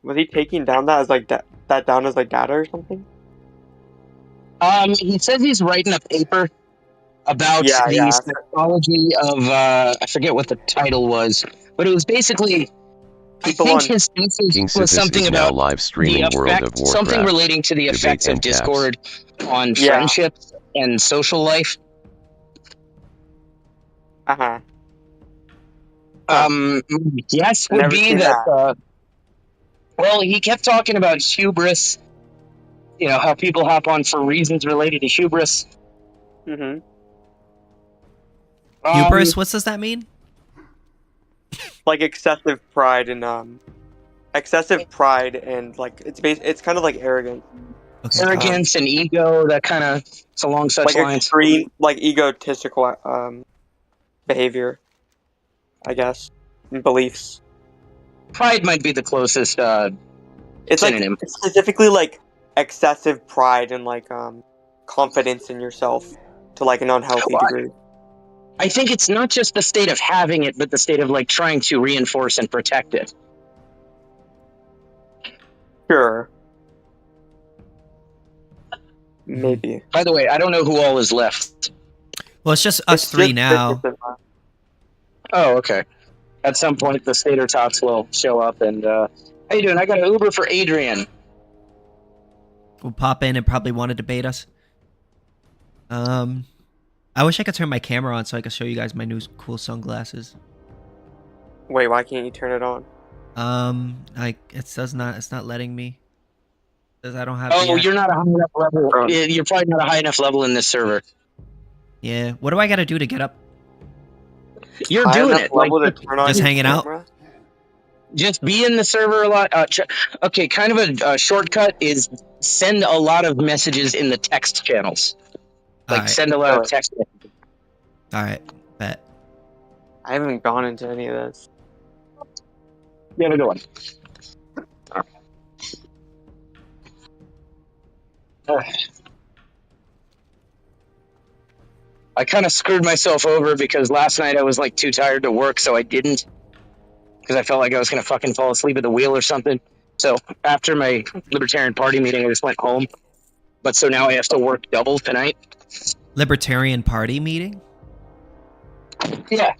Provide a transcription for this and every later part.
Was he taking down that as like that down as like data or something? He says he's writing a paper about the psychology of I forget what the title was, but it was basically his thesis was something about live streaming the World of effect, Warcraft. something relating to the effects of Ancaps. Discord on friendships and social life. Yes, would be that. Well, he kept talking about hubris. You know how people hop on for reasons related to hubris. Mm-hmm. Hubris? What does that mean? Like excessive pride and like it's kind of like arrogant. Okay. Arrogance and ego, that kind of, it's along such like lines. Extreme, like egotistical behavior, I guess, and beliefs. Pride might be the closest it's synonym. Like it's specifically like excessive pride and like confidence in yourself to like an unhealthy degree. I think it's not just the state of having it, but the state of like trying to reinforce and protect it. Sure. Maybe. By the way, I don't know who all is left. Well, it's just us three now. Oh, okay. At some point, the Stater Tots will show up and, how you doing? I got an Uber for Adrian. We'll pop in and probably want to debate us. I wish I could turn my camera on so I could show you guys my new cool sunglasses. Wait, why can't you turn it on? It's not letting me. Because I don't have. Oh, you're not a high enough level. You're probably not a high enough level in this server. Yeah. What do I got to do to get up? You're doing it. Like, just hanging out. Just be in the server a lot. Okay, kind of a shortcut is send a lot of messages in the text channels. Like, send a lot of text messages. Alright, bet. I haven't gone into any of this. You have a good one. I kind of screwed myself over because last night I was like too tired to work, so I didn't. Because I felt like I was going to fucking fall asleep at the wheel or something. So after my Libertarian Party meeting, I just went home. But so now I have to work double tonight. Libertarian Party meeting? Yeah.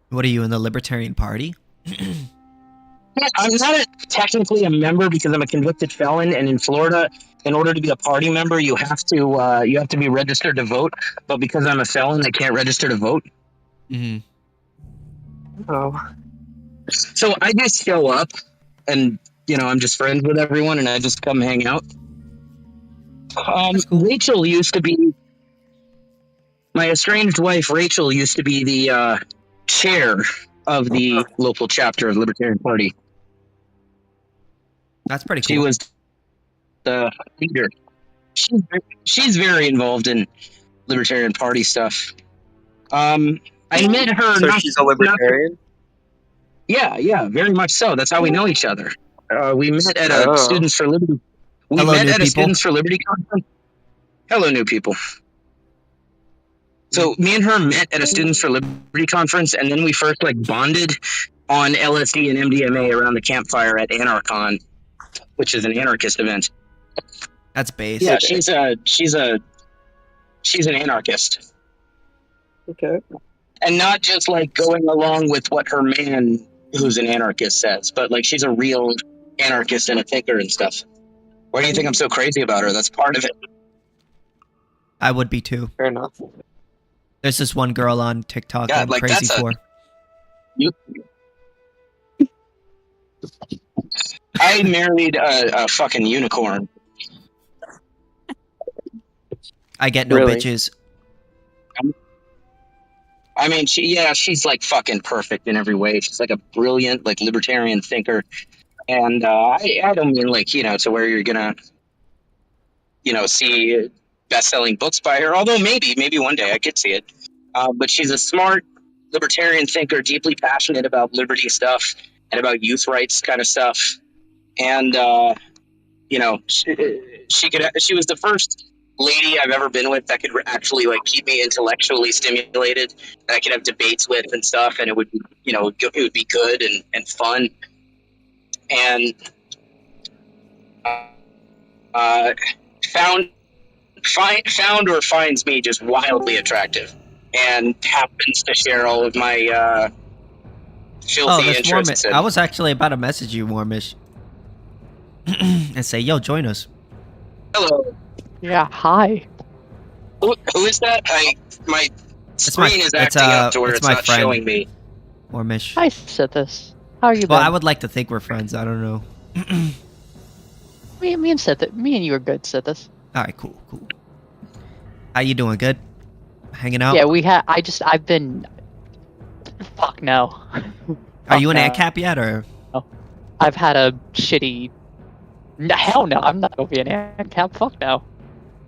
What are you, in the Libertarian Party? I'm not technically a member because I'm a convicted felon, and in Florida, in order to be a party member, you have to be registered to vote. But because I'm a felon, I can't register to vote. Mm-hmm. Oh. So I just show up, and I'm just friends with everyone, and I just come hang out. Rachel used to be my estranged wife. Rachel used to be the chair of the local chapter of Libertarian Party. That's pretty cool. She was the leader. She's very involved in Libertarian Party stuff. I met her. So she's a Libertarian? Yeah, very much so. That's how we know each other. We met at a Students for Liberty. We met at a Students for Liberty conference. Hello, new people. So me and her met at a Students for Liberty conference, and then we first bonded on LSD and MDMA around the campfire at Anarchon, which is an anarchist event. That's base. Yeah, she's an anarchist. Okay. And not just going along with what her man, who's an anarchist, says, but she's a real anarchist and a thinker and stuff. Why do you think I'm so crazy about her? That's part of it. I would be too. Fair enough. There's this one girl on TikTok I'm crazy for. I married a fucking unicorn. I get no bitches. I mean, she's fucking perfect in every way. She's a brilliant, libertarian thinker. And I don't mean to where you're gonna, see best-selling books by her. Although maybe one day I could see it. But she's a smart libertarian thinker, deeply passionate about liberty stuff and about youth rights kind of stuff. And she was the first lady I've ever been with that could actually keep me intellectually stimulated, that I could have debates with and stuff, and it would be, it would be good and fun. And found or finds me just wildly attractive, and happens to share all of my filthy that's interests. Warmish. I was actually about to message you, Warmish, and say, "Yo, join us." Hello. Yeah, hi. Who is that? My screen is acting up to where it's my not friend. showing me. Warmish. Hi, Sithis. How are you Well, been? I would like to think we're friends. I don't know. Me and Sithis. Me and you are good, Sithis. All right, cool. How you doing? Good? Hanging out? Yeah, I've been... Fuck no. Are you an no. Ancap yet, or? I've had a shitty... No, hell no, I'm not gonna be an Ancap. Fuck no.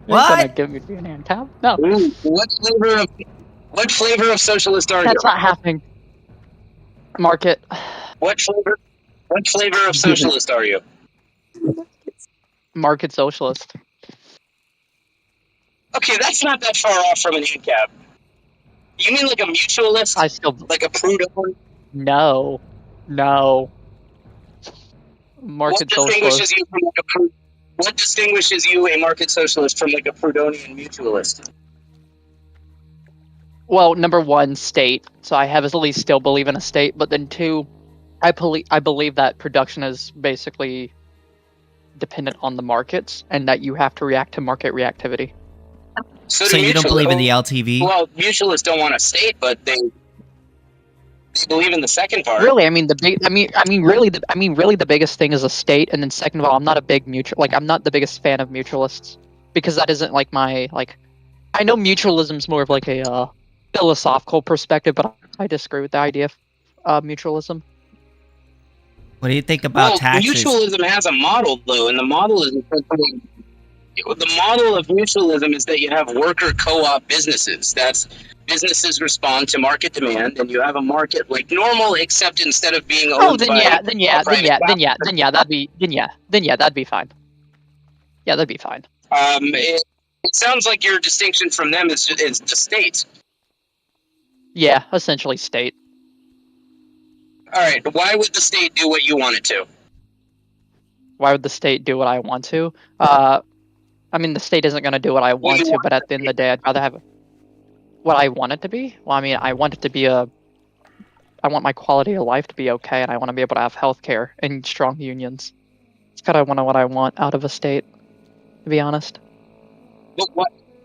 You're What? gonna give me to be an Ancap? No. Ooh, what flavor of socialist are you? That's not happening. Market. What flavor of socialist are you? Market socialist. Okay, that's not that far off from an ANCAP. You mean like a mutualist? I still... Like a Proudhon? No. Market socialist. What distinguishes you, a market socialist, from like a Proudhonian mutualist? Well, number one, state. So I heavily still believe in a state, but then two, I believe that production is basically dependent on the markets, and that you have to react to market reactivity. So you don't believe in the LTV? Well, mutualists don't want a state, but they believe in the second part. Really, I mean really the biggest thing is a state, and then second of all, I'm not a big I'm not the biggest fan of mutualists, because that isn't like my I know mutualism's more of like a philosophical perspective, but I disagree with the idea of mutualism. What do you think about taxes? Mutualism has a model, though, and the model is essentially... The model of mutualism is that you have worker co-op businesses. That's businesses respond to market demand, and you have a market like normal, except instead of being owned then by that'd be fine. Yeah, that'd be fine. It sounds like your distinction from them is the state. Yeah, essentially state. All right, why would the state do what you want it to? Why would the state do what I want to? I mean, the state isn't going to do what I want to, but at the end of the day, I'd rather have what I want it to be. Well, I mean, I want it to be I want my quality of life to be okay, and I want to be able to have healthcare and strong unions. It's kind of what I want out of a state, to be honest. But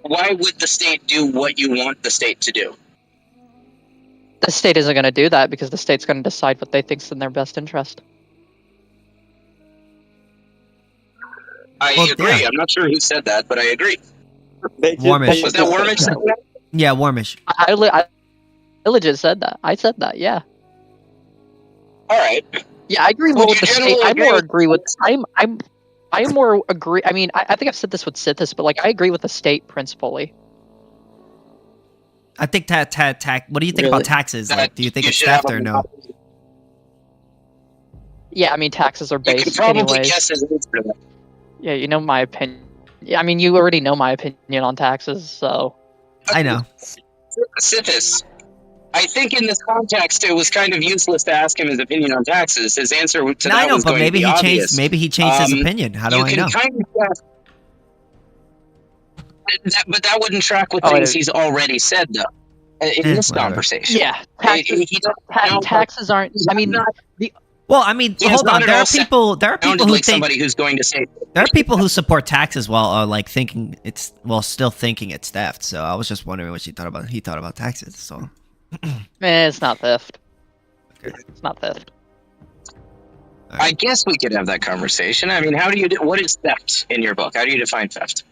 why would the state do what you want the state to do? The state isn't going to do that because the state's going to decide what they think's in their best interest. I agree. Yeah. I'm not sure who said that, but I agree. Warmish. Was that Warmish? Yeah, Warmish. I legit said that. I said that, yeah. All right. Yeah, I agree more with the state. I more agree with... I more agree... I mean, I think I've said this with Sithis, but, I agree with the state principally. I think what do you think about taxes? Like, do you think it's theft or no? Yeah, I mean, taxes are based you can probably anyways. Guess his answer to that. Yeah, you know my opinion. Yeah, I mean, you already know my opinion on taxes, so... I know. Sithis, I think in this context, it was kind of useless to ask him his opinion on taxes. His answer to that was going to be obvious. Maybe he changed his opinion. How do I know? But that wouldn't track with things he's already said, though, in this conversation. Yeah, taxes aren't... I mean, well, I mean, hold on. There are people who think somebody who's going to say there are people who support taxes while still thinking it's theft. So I was just wondering what he thought about taxes. So, it's not theft. Okay. It's not theft. Right. I guess we could have that conversation. I mean, what is theft in your book? How do you define theft?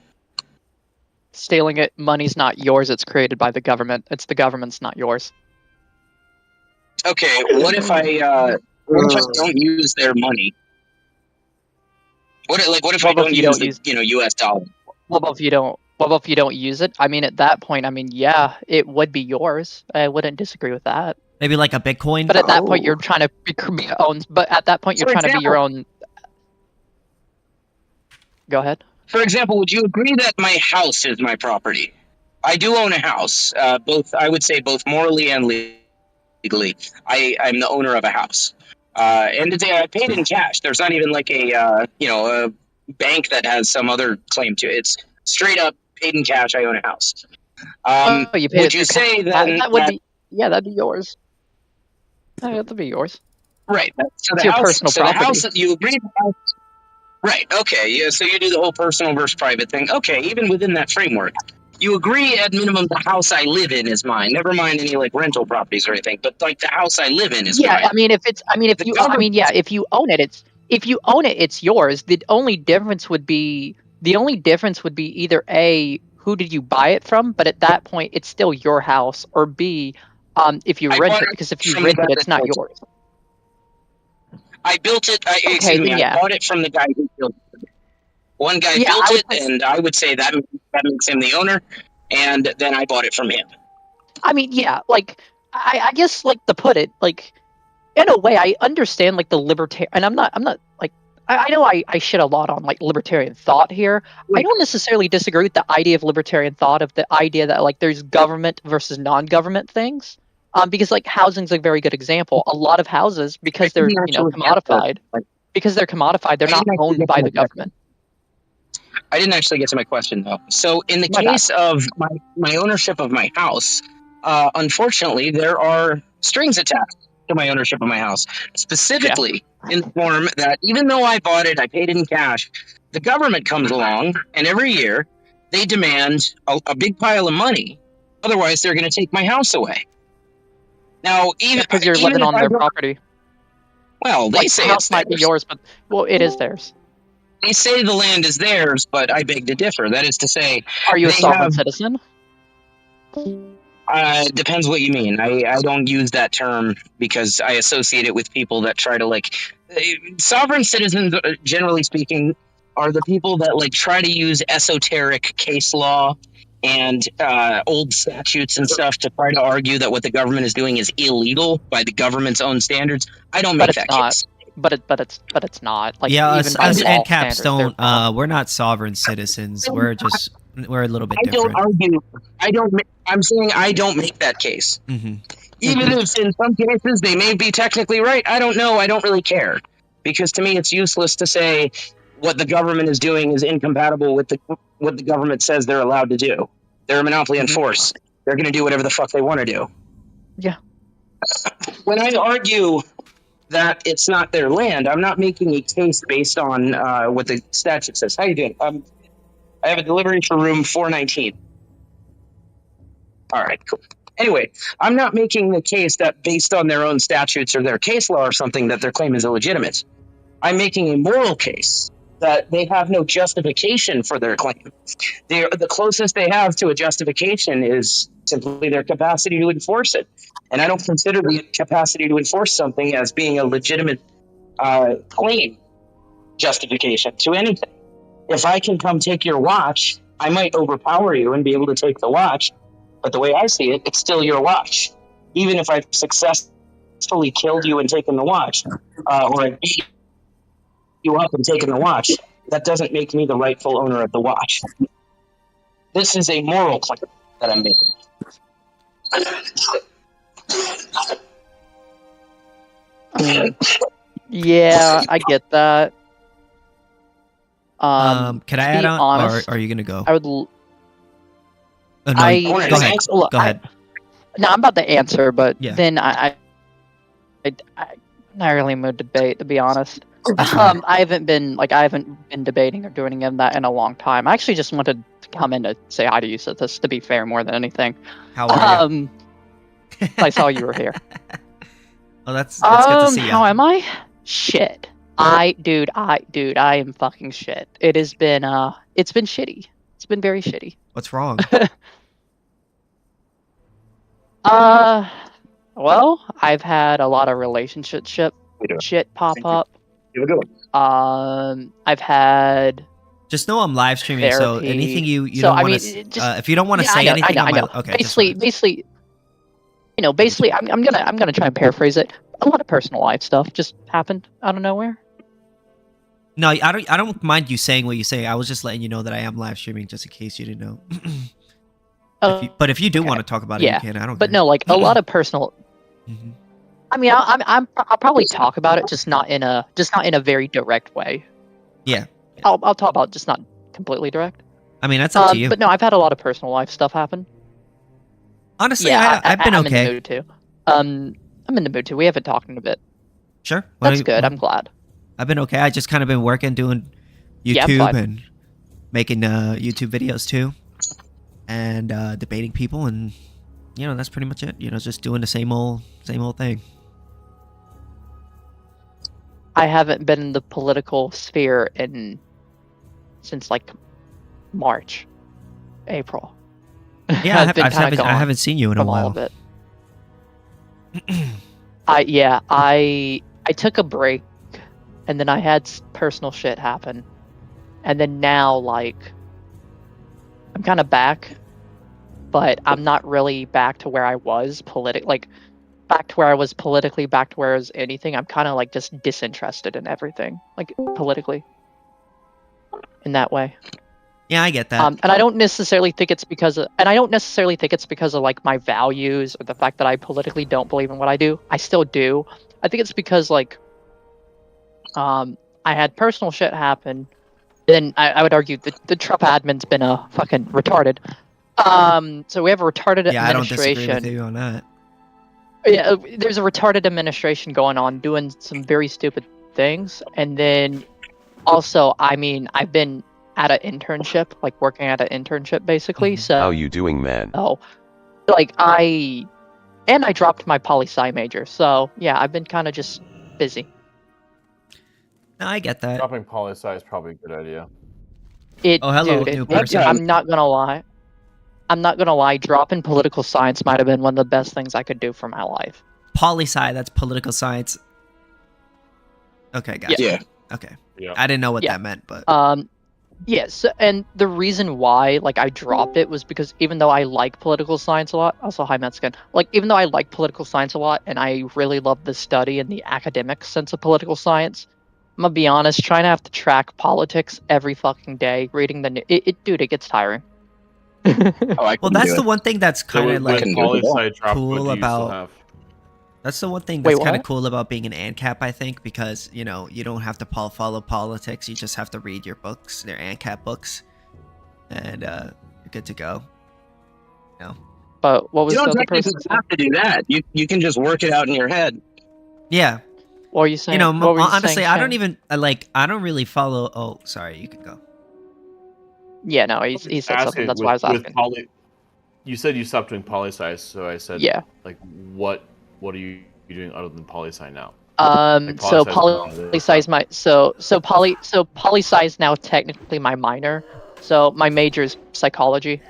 Stealing it. Money's not yours. It's created by the government. It's the government's, not yours. Okay. What if I don't use their money? What if I don't use the U.S. dollar? Well, if you don't use it, I mean, at that point, yeah, it would be yours. I wouldn't disagree with that. Maybe like a Bitcoin. But at that point, you're trying to be your own. But at that point, you're trying to be your own. Go ahead. For example, would you agree that my house is my property? I do own a house. I would say both morally and legally. I'm the owner of a house. And today I paid in cash. There's not even like a bank that has some other claim to it. It's straight up paid in cash. I own a house. Oh, you paid Would it you through say that, then that would be that'd be yours. That'd be yours. right? So It's the your house. personal So the property. house that you agree. Right. Okay. Yeah. So you do the whole personal versus private thing. Okay. Even within that framework, you agree at minimum the house I live in is mine. Never mind any like rental properties or anything. But like the house I live in is Yeah, mine. The government. if you own it, it's yours. The only difference would be either A, who did you buy it from? But at that point, it's still your house, or B, if you I rent bought it, it because if you from the rent guy it, it's that not built it. yours. I built it. Okay, Excuse me. then I yeah, bought it from the guy who built it. One guy yeah, built I would it, say. and I would say that makes him the owner. And then I bought it from him. I mean, yeah, like I guess like to put it like in a way, I understand like the libertarian, and I'm not like I know I shit a lot on like libertarian thought here. I Wait, don't necessarily disagree with the idea of libertarian thought, of the idea that like there's government versus non-government things. Because like housing's a very good example. A lot of houses, I because they're didn't actually get the. commodified, they're I not didn't actually owned get to by my the question. government. I didn't actually get to my question though. So in the My bad. case of my ownership of my house, unfortunately, there are strings attached to my ownership of my house, Yeah, specifically in the form that even though I bought it, I paid it in cash. The government comes along, and every year they demand a big pile of money. Otherwise, they're going to take my house away. Now, because you're even living if on I their don't, property. well, they Like the say it's house might be theirs. yours, but well, it is theirs. They say the land is theirs, but I beg to differ. That is to say, Are you a they sovereign have. citizen? Depends what you mean. I don't use that term because I associate it with people that try to like sovereign citizens. Generally speaking, are the people that like try to use esoteric case law and old statutes and stuff to try to argue that what the government is doing is illegal by the government's own standards. I don't But make it's that not. case. But it's not. Like Yeah, even by I, us law Ancaps standards, they're don't. wrong. We're not sovereign citizens. We're a little bit I don't different. argue. I don't. I'm saying I don't make that case. Hmm. Even if in some cases they may be technically right, I don't know. I don't really care. Because to me, it's useless to say what the government is doing is incompatible with what the government says they're allowed to do. They're a monopoly in Mhm. force. They're going to do whatever the fuck they want to do. Yeah. When I argue that it's not their land, I'm not making a case based on what the statute says. How you doing? I have a delivery for room 419. All right, cool. Anyway, I'm not making the case that based on their own statutes or their case law or something that their claim is illegitimate. I'm making a moral case that they have no justification for their claim. The closest they have to a justification is simply their capacity to enforce it. And I don't consider the capacity to enforce something as being a legitimate claim justification to anything. If I can come take your watch, I might overpower you and be able to take the watch. But the way I see it, it's still your watch. Even if I've successfully killed you and taken the watch, or I beat you up and taken the watch, that doesn't make me the rightful owner of the watch. This is a moral claim that I'm making. I mean, yeah, I get that. Can I To add be on, honest, or are you gonna go? I would. Oh, no, I go ahead. look, Go ahead. no, I'm about to answer, but Yeah. then I'm not really in mood to debate, to be honest. That's fine. I haven't been debating or doing any of that in a long time. I actually just wanted to come in to say hi to you, so this to be fair more than anything. How are you? I saw you were here. Well, that's good to see you. How am I? Shit. Dude, I am fucking shit. It has been it's been shitty. It's been very shitty. What's wrong? Well, I've had a lot of relationship shit pop up. Here we go. I've had Just know I'm live streaming, so therapy. anything you So, don't I want mean, to, just- if you don't want to yeah, say anything I on know. my, okay, just fine. Basically, I'm gonna try and paraphrase it. A lot of personal life stuff just happened out of nowhere. No, I don't mind you saying what you say. I was just letting you know that I am live streaming, just in case you didn't know. But if you do okay. want to talk about Yeah, it, you can. I don't. But care. no, like a lot of personal. Mhm. I mean, I'll probably talk about it, just not in a very direct way. Yeah. I'll talk about just not completely direct. I mean, that's up to you. But no, I've had a lot of personal life stuff happen. Honestly, Yeah, I've been I'm okay. in the mood too. I'm in the mood too. We haven't talked in a bit. Sure. That's good. I'm glad. I've been okay. I just kind of been working, doing YouTube and making YouTube videos too, and debating people, and that's pretty much it. Just doing the same old thing. I haven't been in the political sphere since like March, April. Yeah, I haven't seen you in a while. All of it. I took a break, and then I had personal shit happen, and then now like I'm kind of back, but I'm not really back to where I was back to where I was politically, back to where I was anything. I'm kind of like just disinterested in everything, like politically, in that way. Yeah, I get that. And I don't necessarily think it's because of, like my values or the fact that I politically don't believe in what I do. I still do. I think it's because like, I had personal shit happen. Then I would argue that the Trump admin's been a fucking retarded. So we have a retarded administration. I don't disagree with you on that. Yeah, there's a retarded administration going on doing some very stupid things, and then also, I mean, I've been at an internship, like working at an internship, basically. So how you doing, man? Oh, like I dropped my poli-sci major, so yeah, I've been kind of just busy. No, I get that. Dropping poli-sci is probably a good idea. Hello, dude, new person. I'm not gonna lie. Dropping political science might have been one of the best things I could do for my life. Poli-sci, that's political science. Okay, gotcha. Yeah. Okay. Yeah. I didn't know what that meant, but yes, and the reason why like I dropped it was because even though I like political science a lot, also hi Mexican, like even though I like political science a lot and I really love the study and the academic sense of political science, I'm gonna be honest, trying to have to track politics every fucking day, reading the dude, it gets tiring. Well, that's the one thing that's kind of like cool about. That's the one thing that's kind of cool about being an ANCAP, I think, because you don't have to follow politics. You just have to read your books, their ANCAP books, and you're good to go. But what was you the don't other person? have to do that. You can just work it out in your head. Yeah. What are you saying? Honestly, I don't really follow. Oh, sorry, you can go. Yeah, no, he said something. That's why I was asking. You said you stopped doing poli-sci, so I said, yeah. Like, what are you doing other than poli-sci now? So poli-sci is poli-sci is now technically my minor. So my major is psychology.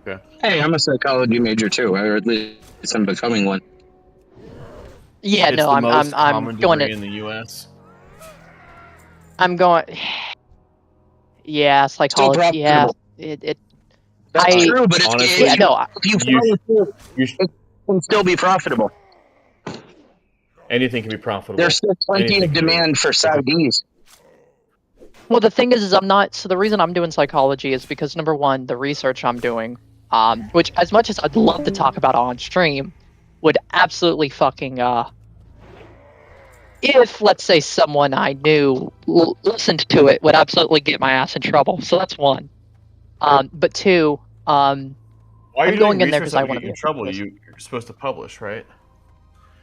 Okay. Hey, I'm a psychology major too, or at least I'm becoming one. Yeah, it's no, I'm going in the U.S. I'm going. Yeah, psychology. Yeah, That's true, but honestly, if you follow through, it can still be profitable. Anything can be profitable. There's still plenty of demand for PsyDs. Well, the thing is I'm not. So the reason I'm doing psychology is because number one, the research I'm doing, which as much as I'd love to talk about on stream, would absolutely fucking if let's say someone I knew listened to it, would absolutely get my ass in trouble. So that's one. But two, why are you going in there because I want to be in trouble? You're supposed to publish, right?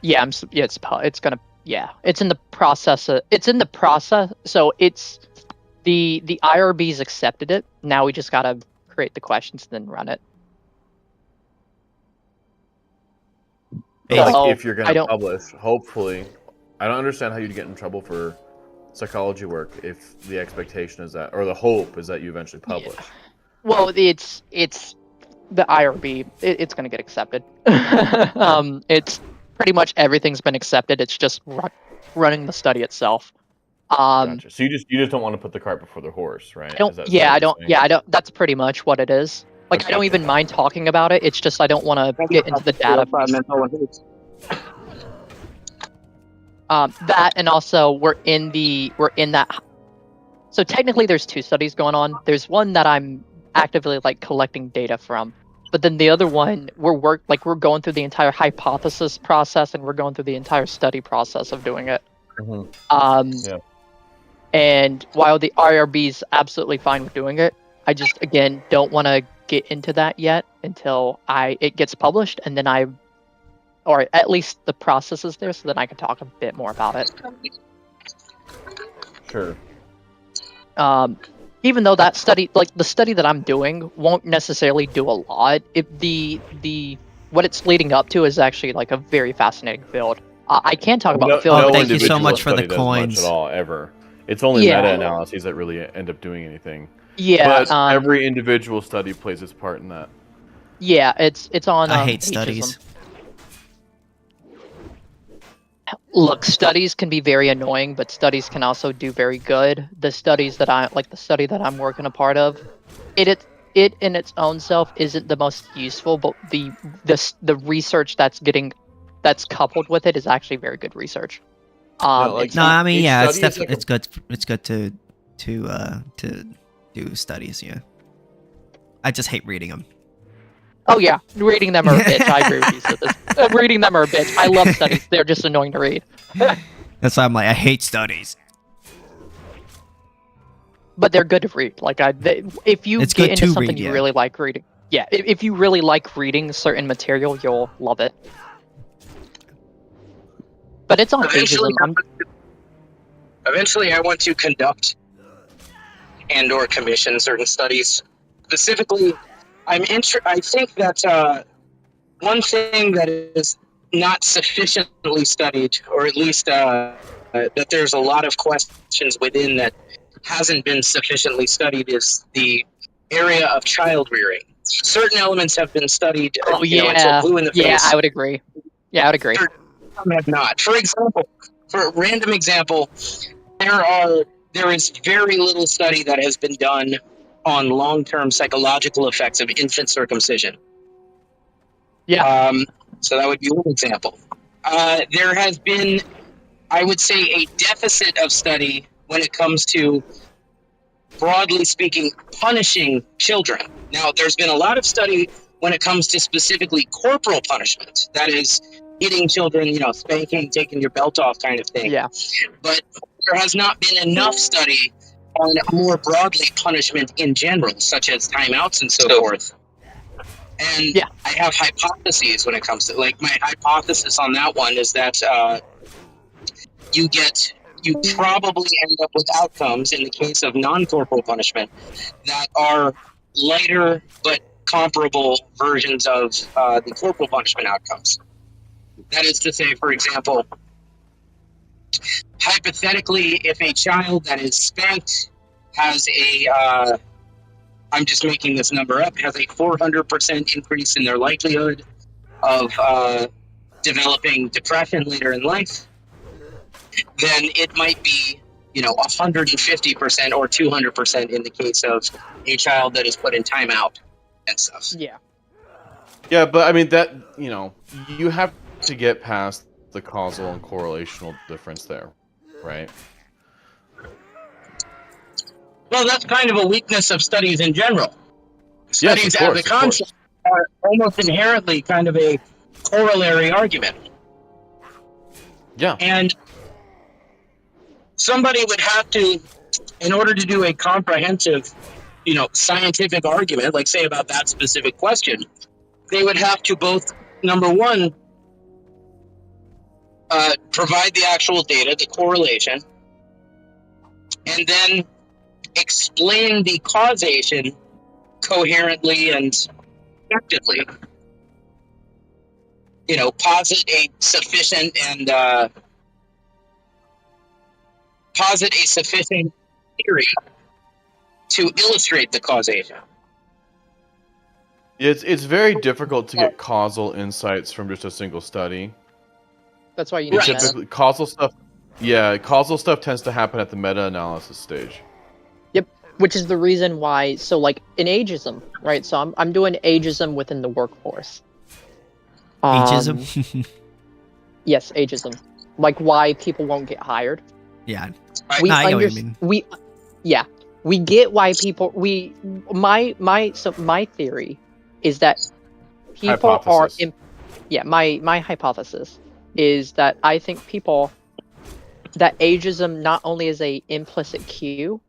Yeah, it's gonna. Yeah, it's in the process. So it's the IRB's accepted it. Now we just gotta create the questions and then run it. If you're gonna publish, hopefully, I don't understand how you'd get in trouble for psychology work if the expectation is that, or the hope is that you eventually publish. Yeah. Well, it's the IRB. It's going to get accepted. It's pretty much everything's been accepted. It's just running the study itself. Gotcha. So you just don't want to put the cart before the horse, right? I don't. That's pretty much what it is. Like, I don't even mind talking about it. It's just I don't want to get into the data. That and also we're in that. So technically, there's two studies going on. There's one that I'm actively like collecting data from, but then the other one we're going through the entire hypothesis process and we're going through the entire study process of doing it. Mm-hmm. And while the IRB's absolutely fine with doing it, I just, again, don't want to get into that yet until it gets published, and then or at least the process is there so that I can talk a bit more about it. Sure. Even though that study, like the study that I'm doing, won't necessarily do a lot. What it's leading up to is actually like a very fascinating field. I can talk about the field. No, thank you so much for the coins. Much at all, ever. It's only meta-analyses that really end up doing anything. Yeah, but every individual study plays its part in that. Yeah, it's on. I hate studies. Look, studies can be very annoying, but studies can also do very good. The studies that the study that I'm working a part of, it in its own self isn't the most useful, but the research that's coupled with it is actually very good research. It's good. It's good to do studies. Yeah, I just hate reading them. Oh yeah, reading them are a bitch. I agree with you. So reading them are a bitch. I love studies. They're just annoying to read. That's why I'm like, I hate studies. But they're good to read. If you get into something you really like reading, if you really like reading certain material, you'll love it. But it's on ageism. Eventually, I want to conduct and/or commission certain studies. Specifically, I think that one thing that is not sufficiently studied, or at least that there's a lot of questions within that hasn't been sufficiently studied, is the area of child rearing. Certain elements have been studied. Until blue in the face. Yeah, I would agree. Yeah, I would agree. Some have not. For example, for a random example, there is very little study that has been done on long-term psychological effects of infant circumcision. Yeah. So that would be one example. There has been, I would say, a deficit of study when it comes to, broadly speaking, punishing children. Now, there's been a lot of study when it comes to specifically corporal punishment. That is, hitting children, spanking, taking your belt off kind of thing. Yeah. But there has not been enough study on more broadly punishment in general, such as timeouts and so forth. And I have hypotheses when it comes to, my hypothesis on that one is that you probably end up with outcomes in the case of non-corporal punishment that are lighter but comparable versions of the corporal punishment outcomes. That is to say, for example, hypothetically, if a child that is spanked has I'm just making this number up, has a 400% increase in their likelihood of developing depression later in life, then it might be, 150% or 200% in the case of a child that is put in timeout and stuff. Yeah. Yeah, but I mean that, you have to get past the causal and correlational difference there, right? Well, that's kind of a weakness of studies in general. Studies as a concept are almost inherently kind of a corollary argument. Yeah. And somebody would have to, in order to do a comprehensive, scientific argument, like say about that specific question, they would have to both, number one, provide the actual data, the correlation, and then explain the causation coherently and effectively. Posit a sufficient theory to illustrate the causation. It's very difficult to get causal insights from just a single study. That's why you need typically causal stuff. Yeah, causal stuff tends to happen at the meta-analysis stage. Yep, which is the reason why. So, in ageism, right? So I'm doing ageism within the workforce. Ageism. Yes, ageism. Why people won't get hired. Yeah. We get why people. My theory is that people hypothesis. are. My hypothesis is that I think people that ageism not only is a implicit cue,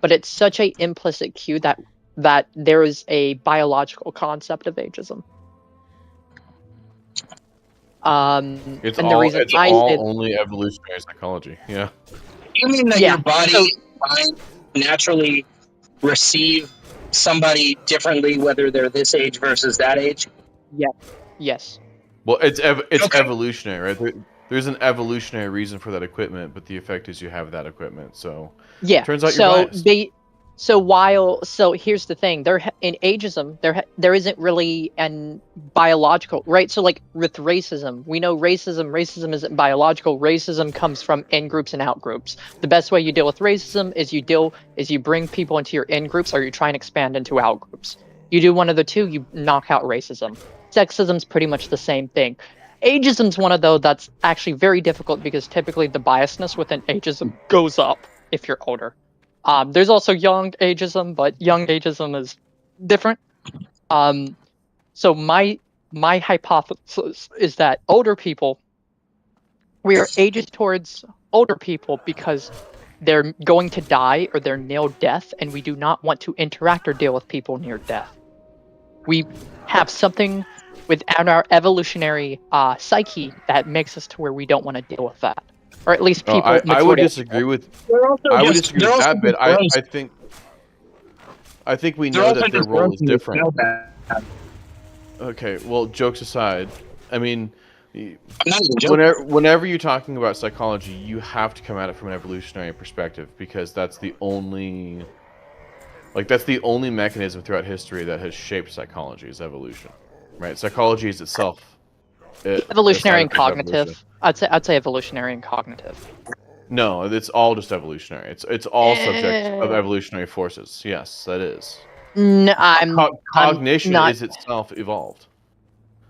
but it's such a implicit cue that there is a biological concept of ageism. It's and all the reason it's I all say, only evolutionary psychology. Yeah. You mean that Yeah, your body so- mind naturally receive somebody differently, whether they're this age versus that age? yes, Well, it's Okay. evolutionary, right? There's an evolutionary reason for that equipment, but the effect is you have that equipment. So yeah. turns out So you're biased. so here's the thing: in ageism, there isn't really an biological, right? So like with racism, we know racism isn't biological. Racism comes from in groups and out groups. The best way you deal with racism is you bring people into your in groups, or you try and expand into out groups. You do one of the two, you knock out racism. Sexism's pretty much the same thing. Ageism's one of those that's actually very difficult because typically the biasness within ageism goes up if you're older. There's also young ageism, but young ageism is different. So my hypothesis is that we are ageist towards older people because they're going to die or they're near death, and we do not want to interact or deal with people near death. We have something within our evolutionary psyche that makes us to where we don't want to deal with that, or at least people. I would disagree with that bit. I think we know that their role is different. Okay, well, jokes aside, I mean, whenever you're talking about psychology, you have to come at it from an evolutionary perspective because that's the only mechanism throughout history that has shaped psychology is evolution, right? Psychology is itself evolutionary and cognitive. I'd say evolutionary and cognitive. No, it's all just evolutionary. It's all subject of evolutionary forces. Yes, that is. No, cognition I'm not, is itself evolved.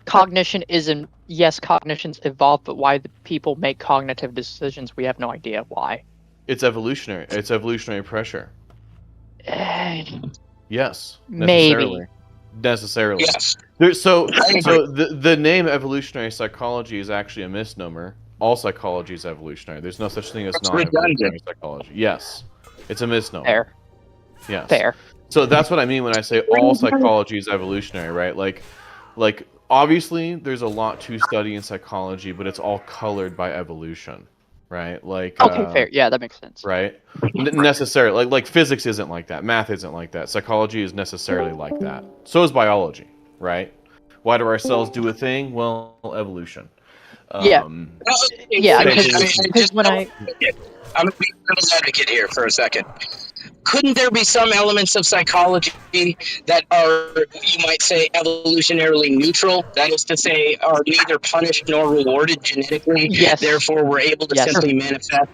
Cognition isn't. Yes, cognition's evolved, but why the people make cognitive decisions, we have no idea why. It's evolutionary. It's evolutionary pressure. Yes, maybe. Necessarily. Yes. So the name evolutionary psychology is actually a misnomer. All psychology is evolutionary. There's no such thing as non-evolutionary psychology. Yes, it's a misnomer. Fair. Yes. Fair. So that's what I mean when I say all psychology is evolutionary, right? Like obviously there's a lot to study in psychology, but it's all colored by evolution, right? Like okay, fair. Yeah, that makes sense. Right? Necessarily, like physics isn't like that. Math isn't like that. Psychology is necessarily like that. So is biology, right? Why do our cells do a thing? Well, evolution. Yeah. Because when I'm gonna be devil's advocate here for a second. Couldn't there be some elements of psychology that are, you might say, evolutionarily neutral? That is to say, are neither punished nor rewarded genetically. Yes. Therefore, we're able to simply manifest.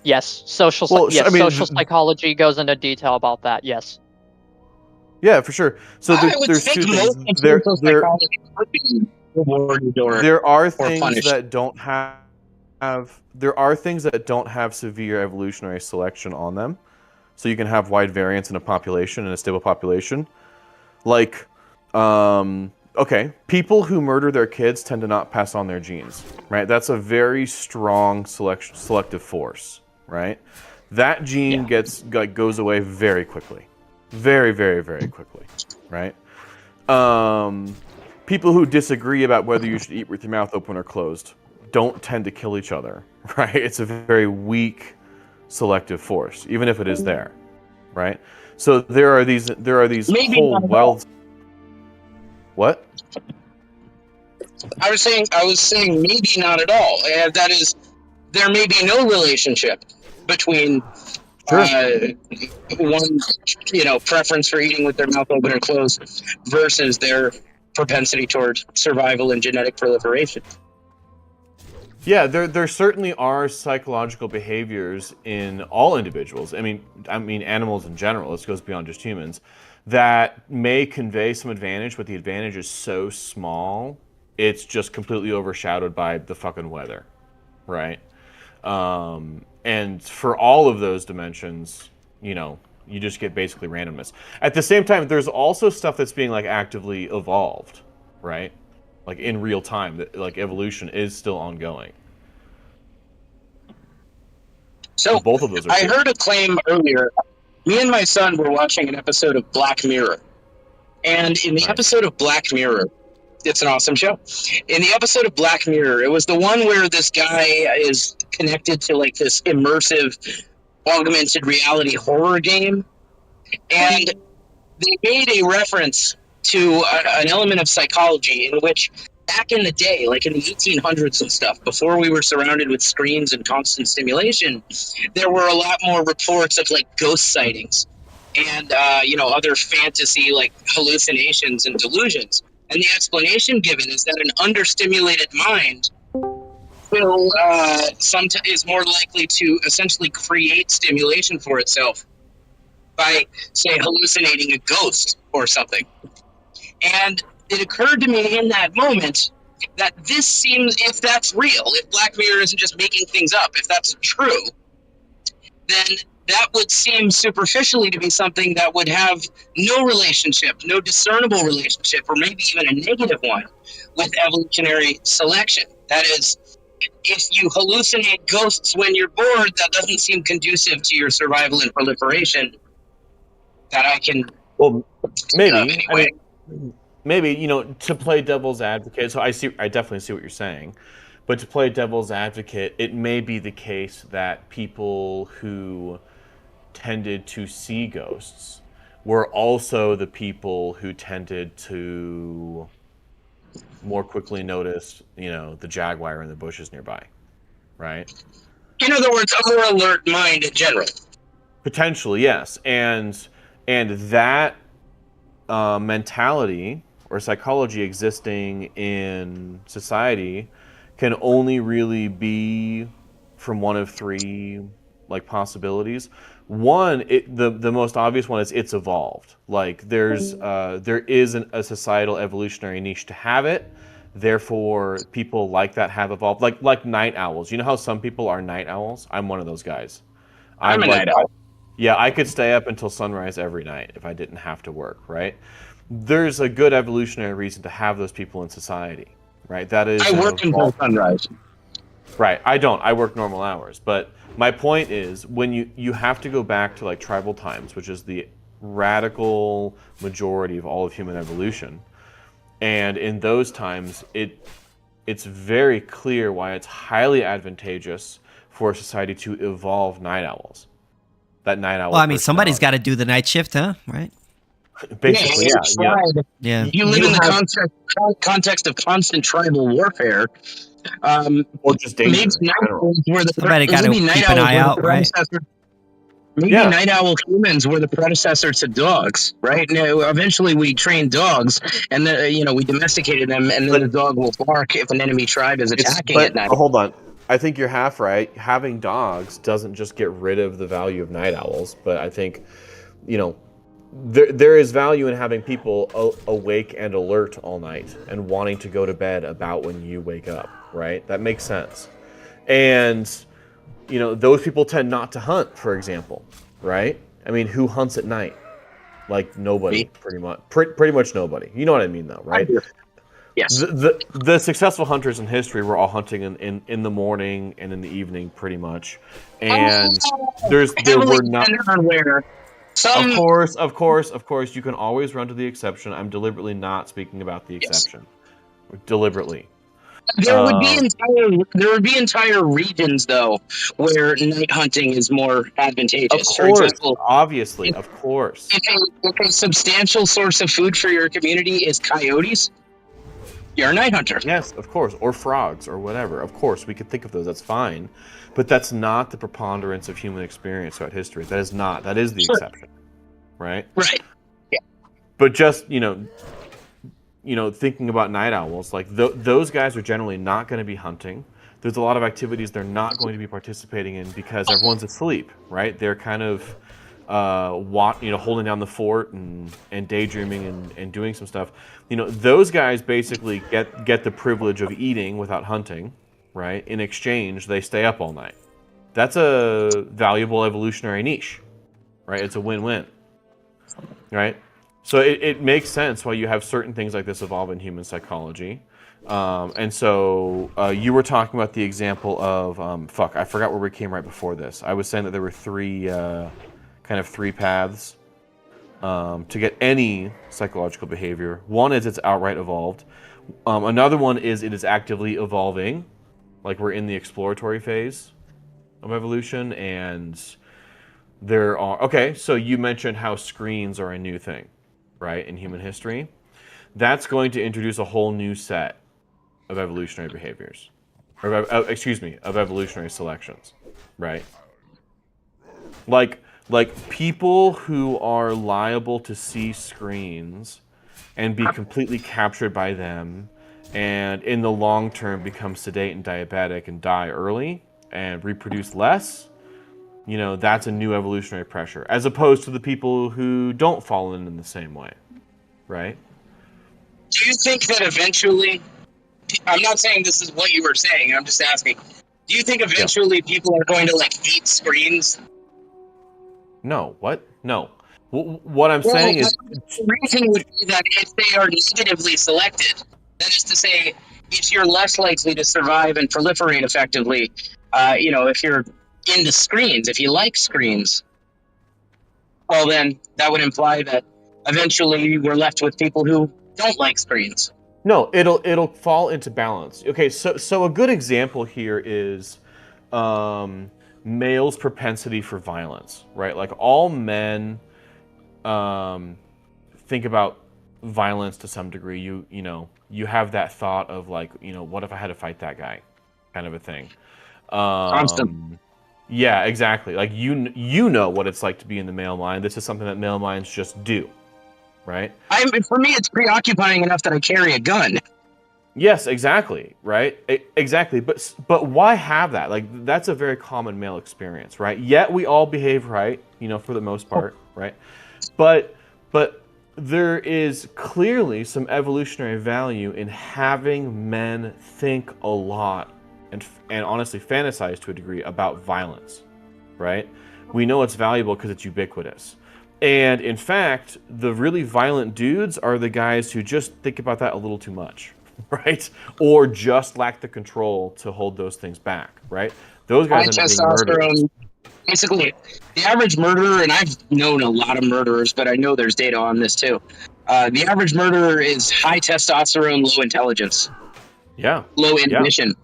Yes, social psychology goes into detail about that. Yes. Yeah, for sure. So there's two things. There are things that don't have. There are things that don't have severe evolutionary selection on them. So you can have wide variance in a population, in a stable population. Like, okay, people who murder their kids tend to not pass on their genes, right? That's a very strong selective force, right? That gene goes away very quickly. Very, very, very quickly, right? People who disagree about whether you should eat with your mouth open or closed don't tend to kill each other, right? It's a very weak selective force, even if it is there, right? So there are these whole wealth. What? I was saying maybe not at all. That is, there may be no relationship between one, preference for eating with their mouth open or closed versus their propensity towards survival and genetic proliferation. Yeah, there certainly are psychological behaviors in all individuals. I mean animals in general. This goes beyond just humans. That may convey some advantage, but the advantage is so small, it's just completely overshadowed by the fucking weather, right? And for all of those dimensions, you just get basically randomness. At the same time, there's also stuff that's being actively evolved, right? In real time, that evolution is still ongoing. So both of those are I true. heard a claim earlier. Me and my son were watching an episode of Black Mirror. And in the episode of Black Mirror, it's an awesome show. In the episode of Black Mirror, it was the one where this guy is connected to like this immersive augmented reality horror game. And they made a reference to an element of psychology in which back in the day, like in the 1800s and stuff, before we were surrounded with screens and constant stimulation, there were a lot more reports of like ghost sightings and other fantasy like hallucinations and delusions. And the explanation given is that an understimulated mind will is more likely to essentially create stimulation for itself by, say, hallucinating a ghost or something. And it occurred to me in that moment that this seems, if that's real, if Black Mirror isn't just making things up, if that's true, then that would seem superficially to be something that would have no relationship, no discernible relationship, or maybe even a negative one with evolutionary selection. That is, if you hallucinate ghosts when you're bored, that doesn't seem conducive to your survival and proliferation. That I can. Well, maybe. Anyway. Maybe, to play devil's advocate. So I definitely see what you're saying, but to play devil's advocate, it may be the case that people who tended to see ghosts were also the people who tended to more quickly notice, the jaguar in the bushes nearby, right? In other words, a more alert mind in general. Potentially, yes, and that mentality or psychology existing in society can only really be from one of three possibilities. One, the most obvious one is it's evolved. Like there is a societal evolutionary niche to have it. Therefore, people like that have evolved. Like night owls. You know how some people are night owls? I'm one of those guys. I'm a night owl. Yeah, I could stay up until sunrise every night if I didn't have to work, right? There's a good evolutionary reason to have those people in society, right? That is. I work until sunrise. Right, I don't. I work normal hours. But my point is, when you have to go back to tribal times, which is the radical majority of all of human evolution, and in those times, it's very clear why it's highly advantageous for a society to evolve night owls. That night owl. Well, I mean, somebody's got to do the night shift, huh? Right? Basically, yeah. You live in the context of constant tribal warfare. Or just danger. Maybe night owls were somebody got to keep an eye out, right? Maybe night owl humans were the predecessor to dogs, right? Now, eventually, we trained dogs, and then we domesticated them, and then the dog will bark if an enemy tribe is attacking at night. Hold on. I think you're half right. Having dogs doesn't just get rid of the value of night owls, but I think, there is value in having people awake and alert all night and wanting to go to bed about when you wake up, right? That makes sense. And, those people tend not to hunt, for example, right? I mean, who hunts at night? Like nobody, pretty much. Pretty much nobody. You know what I mean, though, right? Yes. The successful hunters in history were all hunting in the morning and in the evening, pretty much. And there were not. Of course, you can always run to the exception. I'm deliberately not speaking about the exception. Yes. Deliberately. There would be entire regions though where night hunting is more advantageous. Of course, for example, obviously, of course. If a substantial source of food for your community is coyotes, you're a night hunter. Yes, of course, or frogs or whatever. Of course, we could think of those. That's fine, but that's not the preponderance of human experience throughout history. That is not. That is the exception, right? Right. Yeah. But just thinking about night owls, those guys are generally not going to be hunting. There's a lot of activities they're not going to be participating in because everyone's asleep, right? They're kind of, holding down the fort and daydreaming and doing some stuff. Those guys basically get the privilege of eating without hunting, right? In exchange, they stay up all night. That's a valuable evolutionary niche, right? It's a win-win, right? So it makes sense why you have certain things like this evolve in human psychology. And so you were talking about the example of I forgot where we came right before this. I was saying that there were three paths to get any psychological behavior. One is it's outright evolved. Another one is it is actively evolving, like we're in the exploratory phase of evolution. And there are so you mentioned how screens are a new thing, right, in human history. That's going to introduce a whole new set of evolutionary behaviors, or of evolutionary selections, right? Like people who are liable to see screens and be completely captured by them, and in the long term become sedate and diabetic and die early and reproduce less. That's a new evolutionary pressure, as opposed to the people who don't fall in the same way, right? Do you think that eventually, I'm not saying this is what you were saying, I'm just asking, do you think eventually people are going to hate screens? No, what? No. What I'm saying is... The reason would be that if they are negatively selected, that is to say, if you're less likely to survive and proliferate effectively, if you're into screens, if you like screens, well then that would imply that eventually we're left with people who don't like screens. No, it'll fall into balance. Okay, so a good example here is males' propensity for violence, right? Like all men think about violence to some degree. You have that thought of what if I had to fight that guy, kind of a thing. Constant. Yeah, exactly. Like you know what it's like to be in the male mind. This is something that male minds just do, right? For me, it's preoccupying enough that I carry a gun. Yes, exactly, right? Exactly. But why have that? That's a very common male experience, right? Yet we all behave right, for the most part, right? But there is clearly some evolutionary value in having men think a lot and honestly fantasize to a degree about violence, right? We know it's valuable because it's ubiquitous. And in fact, the really violent dudes are the guys who just think about that a little too much, right? Or just lack the control to hold those things back, right? Those guys end up being murderers. Basically, the average murderer, and I've known a lot of murderers, but I know there's data on this too. The average murderer is high testosterone, low intelligence. Yeah. Low inhibition.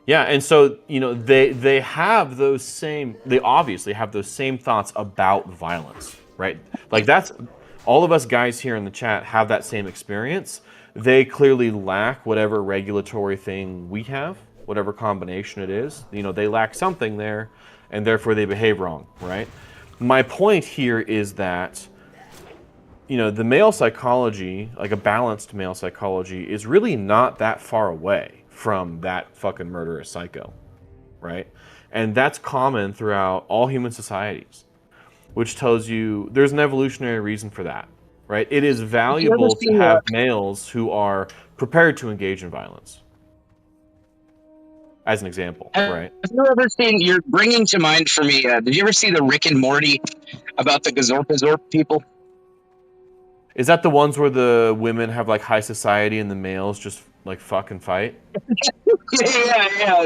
Yeah, and so, they have those same, they obviously have those same thoughts about violence, right? Like that's, all of us guys here in the chat have that same experience. They clearly lack whatever regulatory thing we have, whatever combination it is. They lack something there, and therefore they behave wrong, right? My point here is that, the male psychology, like a balanced male psychology, is really not that far away from that fucking murderous psycho, right? And that's common throughout all human societies, which tells you there's an evolutionary reason for that, right? It is valuable to have males who are prepared to engage in violence, as an example, right? Have you ever seen, you're bringing to mind for me, did you ever see the Rick and Morty about the Gazorpazorp people? Is that the ones where the women have high society and the males just fucking fight? Yeah.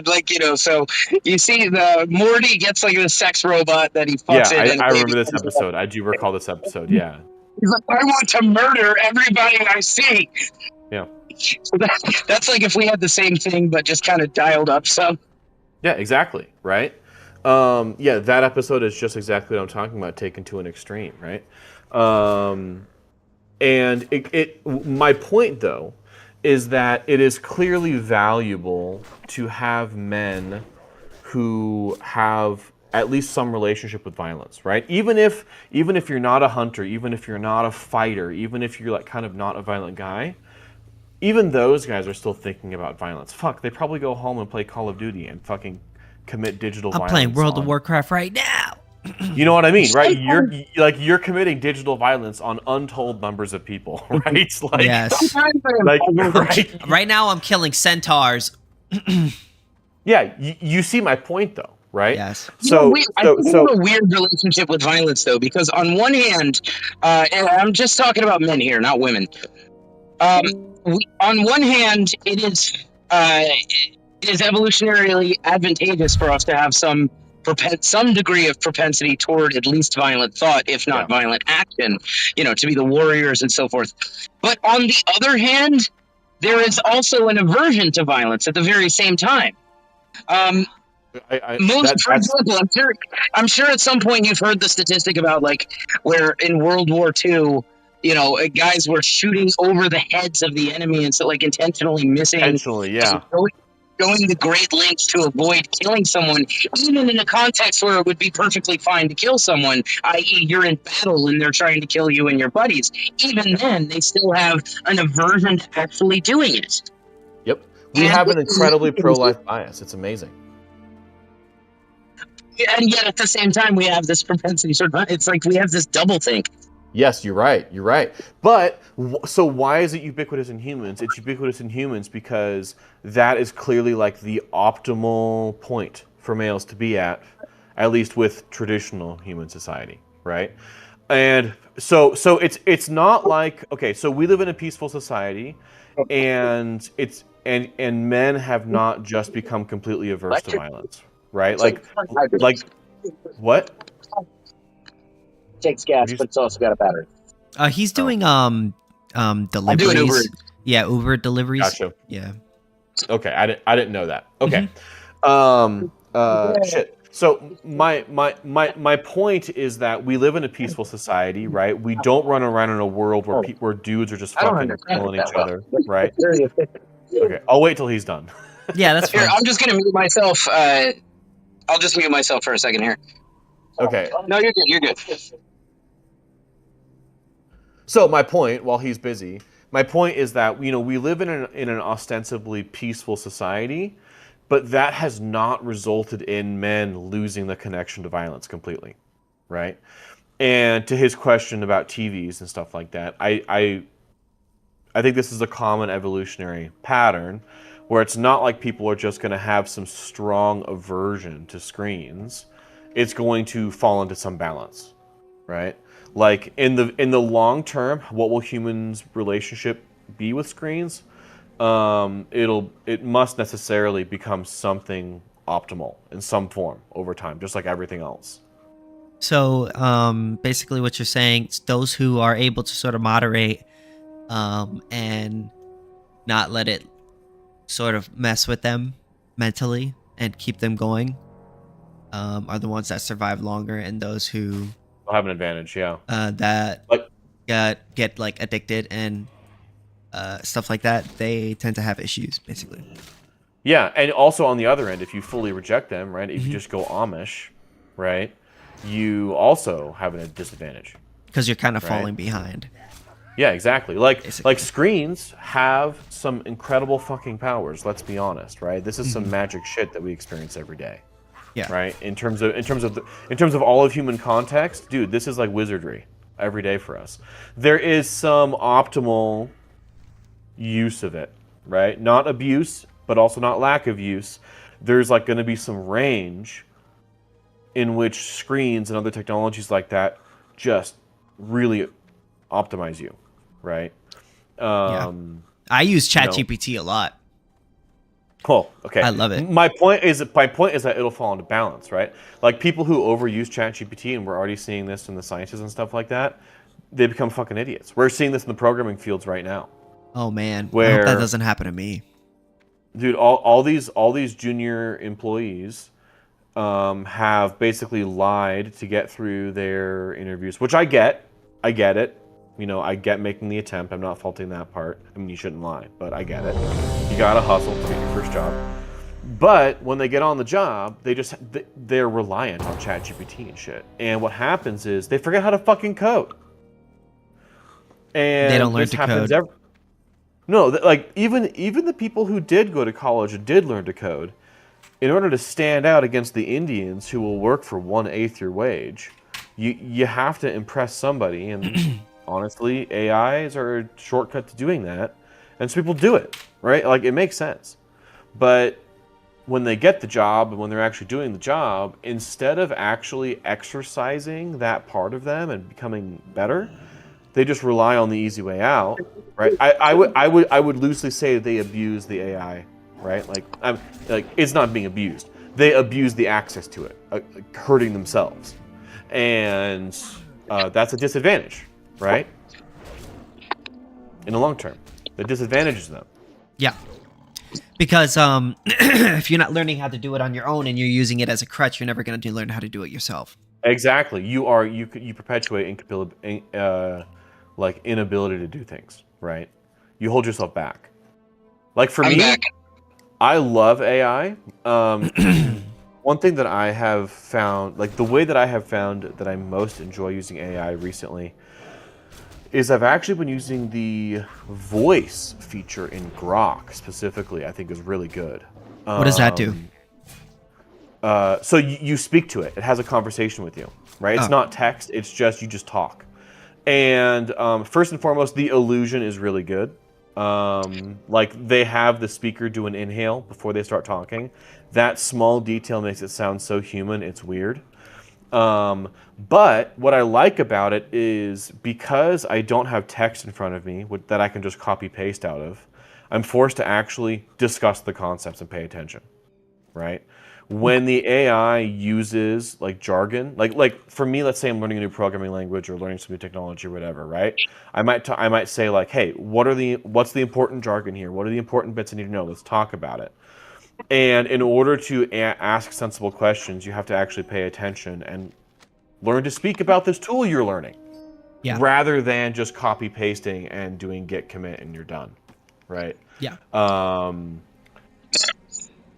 So you see the Morty gets the sex robot that he fucks in. Yeah, I remember this episode. I do recall this episode, yeah. He's like, I want to murder everybody I see. Yeah. So that's if we had the same thing, but just kind of dialed up some. Yeah, exactly, right? That episode is just exactly what I'm talking about, taken to an extreme, right? And my point, though, is that it is clearly valuable to have men who have at least some relationship with violence, right? Even if you're not a hunter, even if you're not a fighter, even if you're kind of not a violent guy, even those guys are still thinking about violence. Fuck, they probably go home and play Call of Duty and fucking commit digital violence. I'm playing World of Warcraft right now. You know what I mean, right? You're committing digital violence on untold numbers of people, right? Yes. Right. Right now, I'm killing centaurs. Yeah, you see my point, though, right? Yes. I have a weird relationship with violence, though, because on one hand, and I'm just talking about men here, not women. on one hand, it is evolutionarily advantageous for us to have some degree of propensity toward at least violent thought, if not violent action, to be the warriors and so forth. But on the other hand, there is also an aversion to violence at the very same time. For example, I'm sure at some point you've heard the statistic about where in World War II, guys were shooting over the heads of the enemy and so intentionally missing. Intentionally, yeah. Going the great lengths to avoid killing someone, even in a context where it would be perfectly fine to kill someone, i.e. you're in battle and they're trying to kill you and your buddies. Even then, they still have an aversion to actually doing it. Yep. We have an incredibly pro-life bias. It's amazing. And yet at the same time, we have this propensity. It's like we have this double think. Yes, you're right. You're right. But so why is it ubiquitous in humans? It's ubiquitous in humans because that is clearly the optimal point for males to be at least with traditional human society, right? And so it's not okay. So we live in a peaceful society, and and men have not just become completely averse to violence, right? What? Takes gas, but it's also got a battery. He's doing deliveries. I'm doing Uber. Yeah, Uber deliveries. Gotcha. Yeah. Okay, I didn't know that. Okay. Shit. So my point is that we live in a peaceful society, right? We don't run around in a world where dudes are just fucking killing each other, right? Okay, I'll wait till he's done. Yeah, that's fine. Here, I'm just gonna mute myself. I'll just mute myself for a second here. Okay. No, you're good. You're good. So my point, while he's busy, my point is that we live in an ostensibly peaceful society, but that has not resulted in men losing the connection to violence completely, right? And to his question about TVs and stuff like that, I think this is a common evolutionary pattern where it's not like people are just going to have some strong aversion to screens. It's going to fall into some balance, right? Like in the long term, what will humans' relationship be with screens? It must necessarily become something optimal in some form over time, just like everything else. So basically, what you're saying is those who are able to sort of moderate and not let it sort of mess with them mentally and keep them going are the ones that survive longer, and those who have an advantage, yeah. That get addicted and stuff like that, they tend to have issues, basically. Yeah, and also on the other end, if you fully reject them, right, if you just go Amish, right, you also have a disadvantage. Because you're kind of falling behind. Yeah, exactly. Like screens have some incredible fucking powers, let's be honest, right? This is some magic shit that we experience every day. Yeah. Right. In terms of all of human context, dude, this is like wizardry every day for us. There is some optimal use of it, right? Not abuse, but also not lack of use. There's going to be some range in which screens and other technologies like that just really optimize you, right? I use ChatGPT a lot. Cool. Okay. I love it. My point is that it'll fall into balance, right? Like people who overuse ChatGPT, and we're already seeing this in the sciences and stuff like that, they become fucking idiots. We're seeing this in the programming fields right now. Oh man, I hope that doesn't happen to me. Dude, all these junior employees have basically lied to get through their interviews, which I get it. I get making the attempt. I'm not faulting that part. I mean, you shouldn't lie, but I get it. You gotta hustle to get your first job. But when they get on the job, they're reliant on ChatGPT and shit. And what happens is they forget how to fucking code. And they don't learn to code. No, even the people who did go to college and did learn to code, in order to stand out against the Indians who will work for 1/8 your wage, you have to impress somebody, and honestly, AIs are a shortcut to doing that, and so people do it, right? It makes sense. But when they get the job and when they're actually doing the job, instead of actually exercising that part of them and becoming better, They just rely on the easy way out, right? I would loosely say they abuse the AI, right? Like it's not being abused. They abuse the access to it, hurting themselves, and that's a disadvantage, right? In the long term, it disadvantages them. Yeah. Because if you're not learning how to do it on your own and you're using it as a crutch, you're never going to learn how to do it yourself. Exactly. You perpetuate inability to do things, right? You hold yourself back. Like for me, I love AI. One thing that I have found, like the way that I have found that I most enjoy using AI recently, is I've actually been using the voice feature in Grok specifically. I think is really good. What does that do? So you speak to it. It has a conversation with you, right? It's not text. It's just you just talk. And first and foremost, the illusion is really good. Like they have the speaker do an inhale before they start talking. That small detail makes it sound so human. It's weird. But what I like about it is because I don't have text in front of me that I can just copy paste out of, I'm forced to actually discuss the concepts and pay attention, right? When the AI uses like jargon, like for me, let's say I'm learning a new programming language or learning some new technology or whatever, right? I might say like, hey, what's the important jargon here? What are the important bits I need to know? Let's talk about it. And in order to ask sensible questions, you have to actually pay attention and learn to speak about this tool you're learning, rather than just copy pasting and doing git commit and you're done, right? Yeah.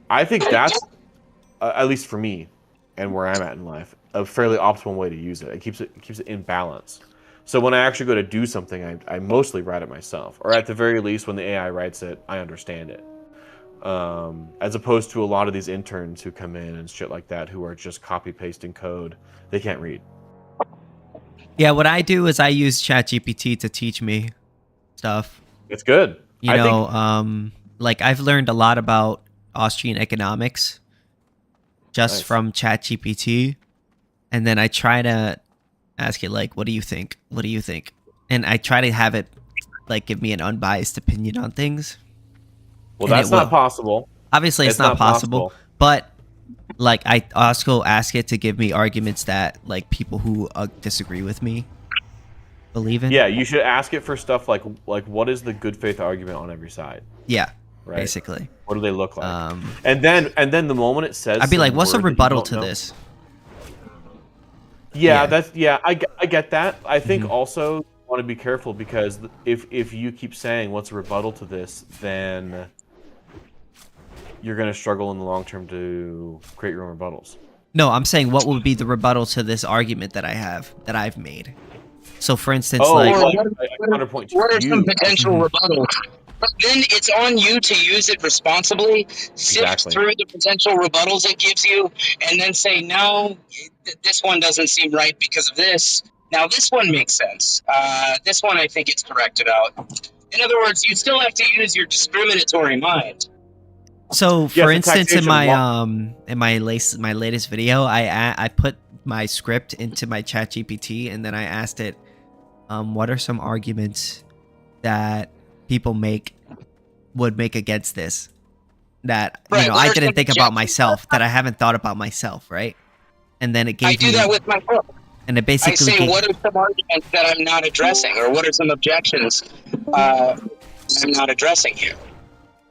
I think that's at least for me and where I'm at in life, a fairly optimal way to use it. It keeps it in balance. So when I actually go to do something, I mostly write it myself, or at the very least, when the AI writes it, I understand it. As opposed to a lot of these interns who come in and shit like that, who are just copy pasting code. They can't read. Yeah, what I do is I use ChatGPT to teach me stuff. It's good. Like I've learned a lot about Austrian economics just from ChatGPT, and then I try to ask it like, "What do you think? What do you think?" And I try to have it like give me an unbiased opinion on things. Well, that's not possible. Obviously, it's not possible. But like, I also ask it to give me arguments that like people who disagree with me believe in. Yeah, you should ask it for stuff like what is the good faith argument on every side? Yeah, right. Basically. What do they look like? And then the moment it says, I'd be like, "What's a rebuttal to this?" Yeah, I get that. I think also you want to be careful because if you keep saying what's a rebuttal to this, then you're going to struggle in the long term to create your own rebuttals. No, I'm saying what would be the rebuttal to this argument that I've made. So, for instance, what are some potential rebuttals? But then it's on you to use it responsibly, sift through the potential rebuttals it gives you, and then say, no, this one doesn't seem right because of this. Now, this one makes sense. This one I think it's correct about. In other words, you still have to use your discriminatory mind. So, for instance, in my latest video, I put my script into my ChatGPT, and then I asked it, what are some arguments that people would make against this? That I didn't think about myself, that I haven't thought about myself, right? And then it gave me. I do that with my book. And it basically. I say, what are some arguments that I'm not addressing, or what are some objections I'm not addressing here?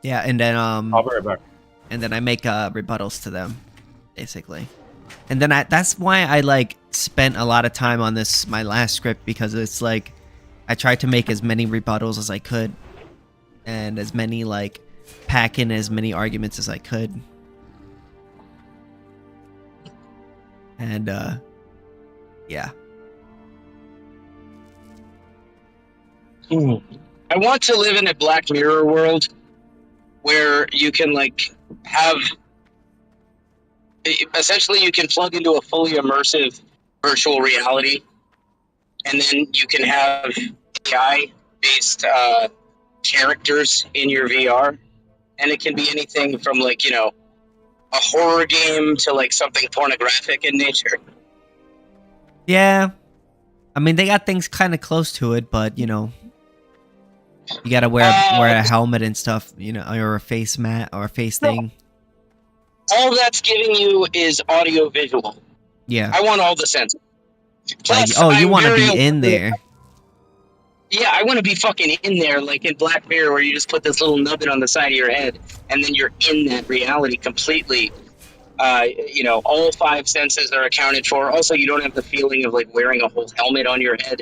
Yeah, and then I'll be right back. And then I make rebuttals to them, basically. And then that's why I like spent a lot of time on my last script, because it's like I tried to make as many rebuttals as I could, and as many like pack in as many arguments as I could. And yeah. I want to live in a Black Mirror world where you can like have essentially you can plug into a fully immersive virtual reality, and then you can have AI based characters in your VR, and it can be anything from like a horror game to like something pornographic in nature. Yeah, I mean, they got things kind of close to it, but you know, you gotta wear a helmet and stuff, you know, or a face mat or a face thing. All that's giving you is audio visual. Yeah. I want all the sensors. Like, Plus, you I'm want to very be in there. Yeah, I want to be fucking in there, like in Black Mirror, where you just put this little nubbin on the side of your head, and then you're in that reality completely. You know, all 5 senses are accounted for. Also, you don't have the feeling of like wearing a whole helmet on your head.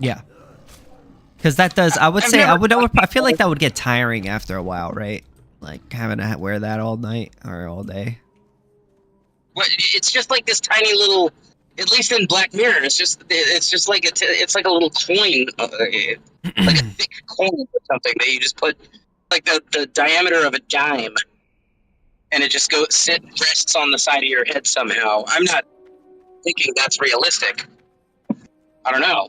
Yeah. Because that does, I feel like that would get tiring after a while, right? Like having to wear that all night or all day. Well, it's just like this tiny little. At least in Black Mirror, it's just like it's like a little coin, like a thick coin or something that you just put like the diameter of a dime, and it just rests on the side of your head somehow. I'm not thinking that's realistic. I don't know.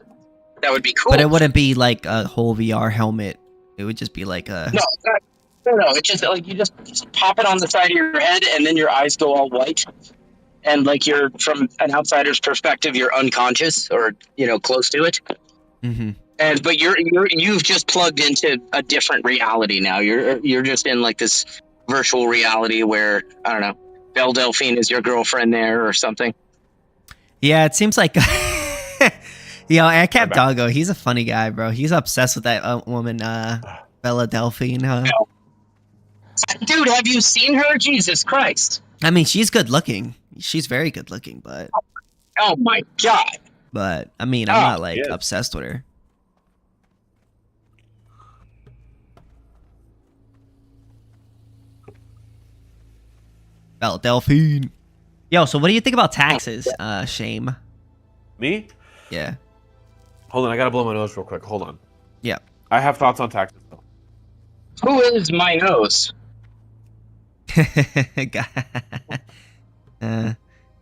That would be cool. But it wouldn't be like a whole VR helmet. It would just be like a... No. It's just like you just pop it on the side of your head, and then your eyes go all white. And like you're, from an outsider's perspective, you're unconscious or, you know, close to it. Mm-hmm. But you've just plugged into a different reality now. You're just in like this virtual reality where, I don't know, Belle Delphine is your girlfriend there or something. Yeah, it seems like Ancap Doggo, he's a funny guy, bro. He's obsessed with that woman, Bella Delphine, huh? No. Dude, have you seen her? Jesus Christ. I mean, she's good looking. She's very good looking, but... Oh my God. But, I mean, I'm not, like, obsessed with her. Belle Delphine. Yo, so what do you think about taxes, Shame? Me? Yeah. Hold on, I gotta blow my nose real quick. Hold on. Yeah. I have thoughts on taxes, though. Who is my nose?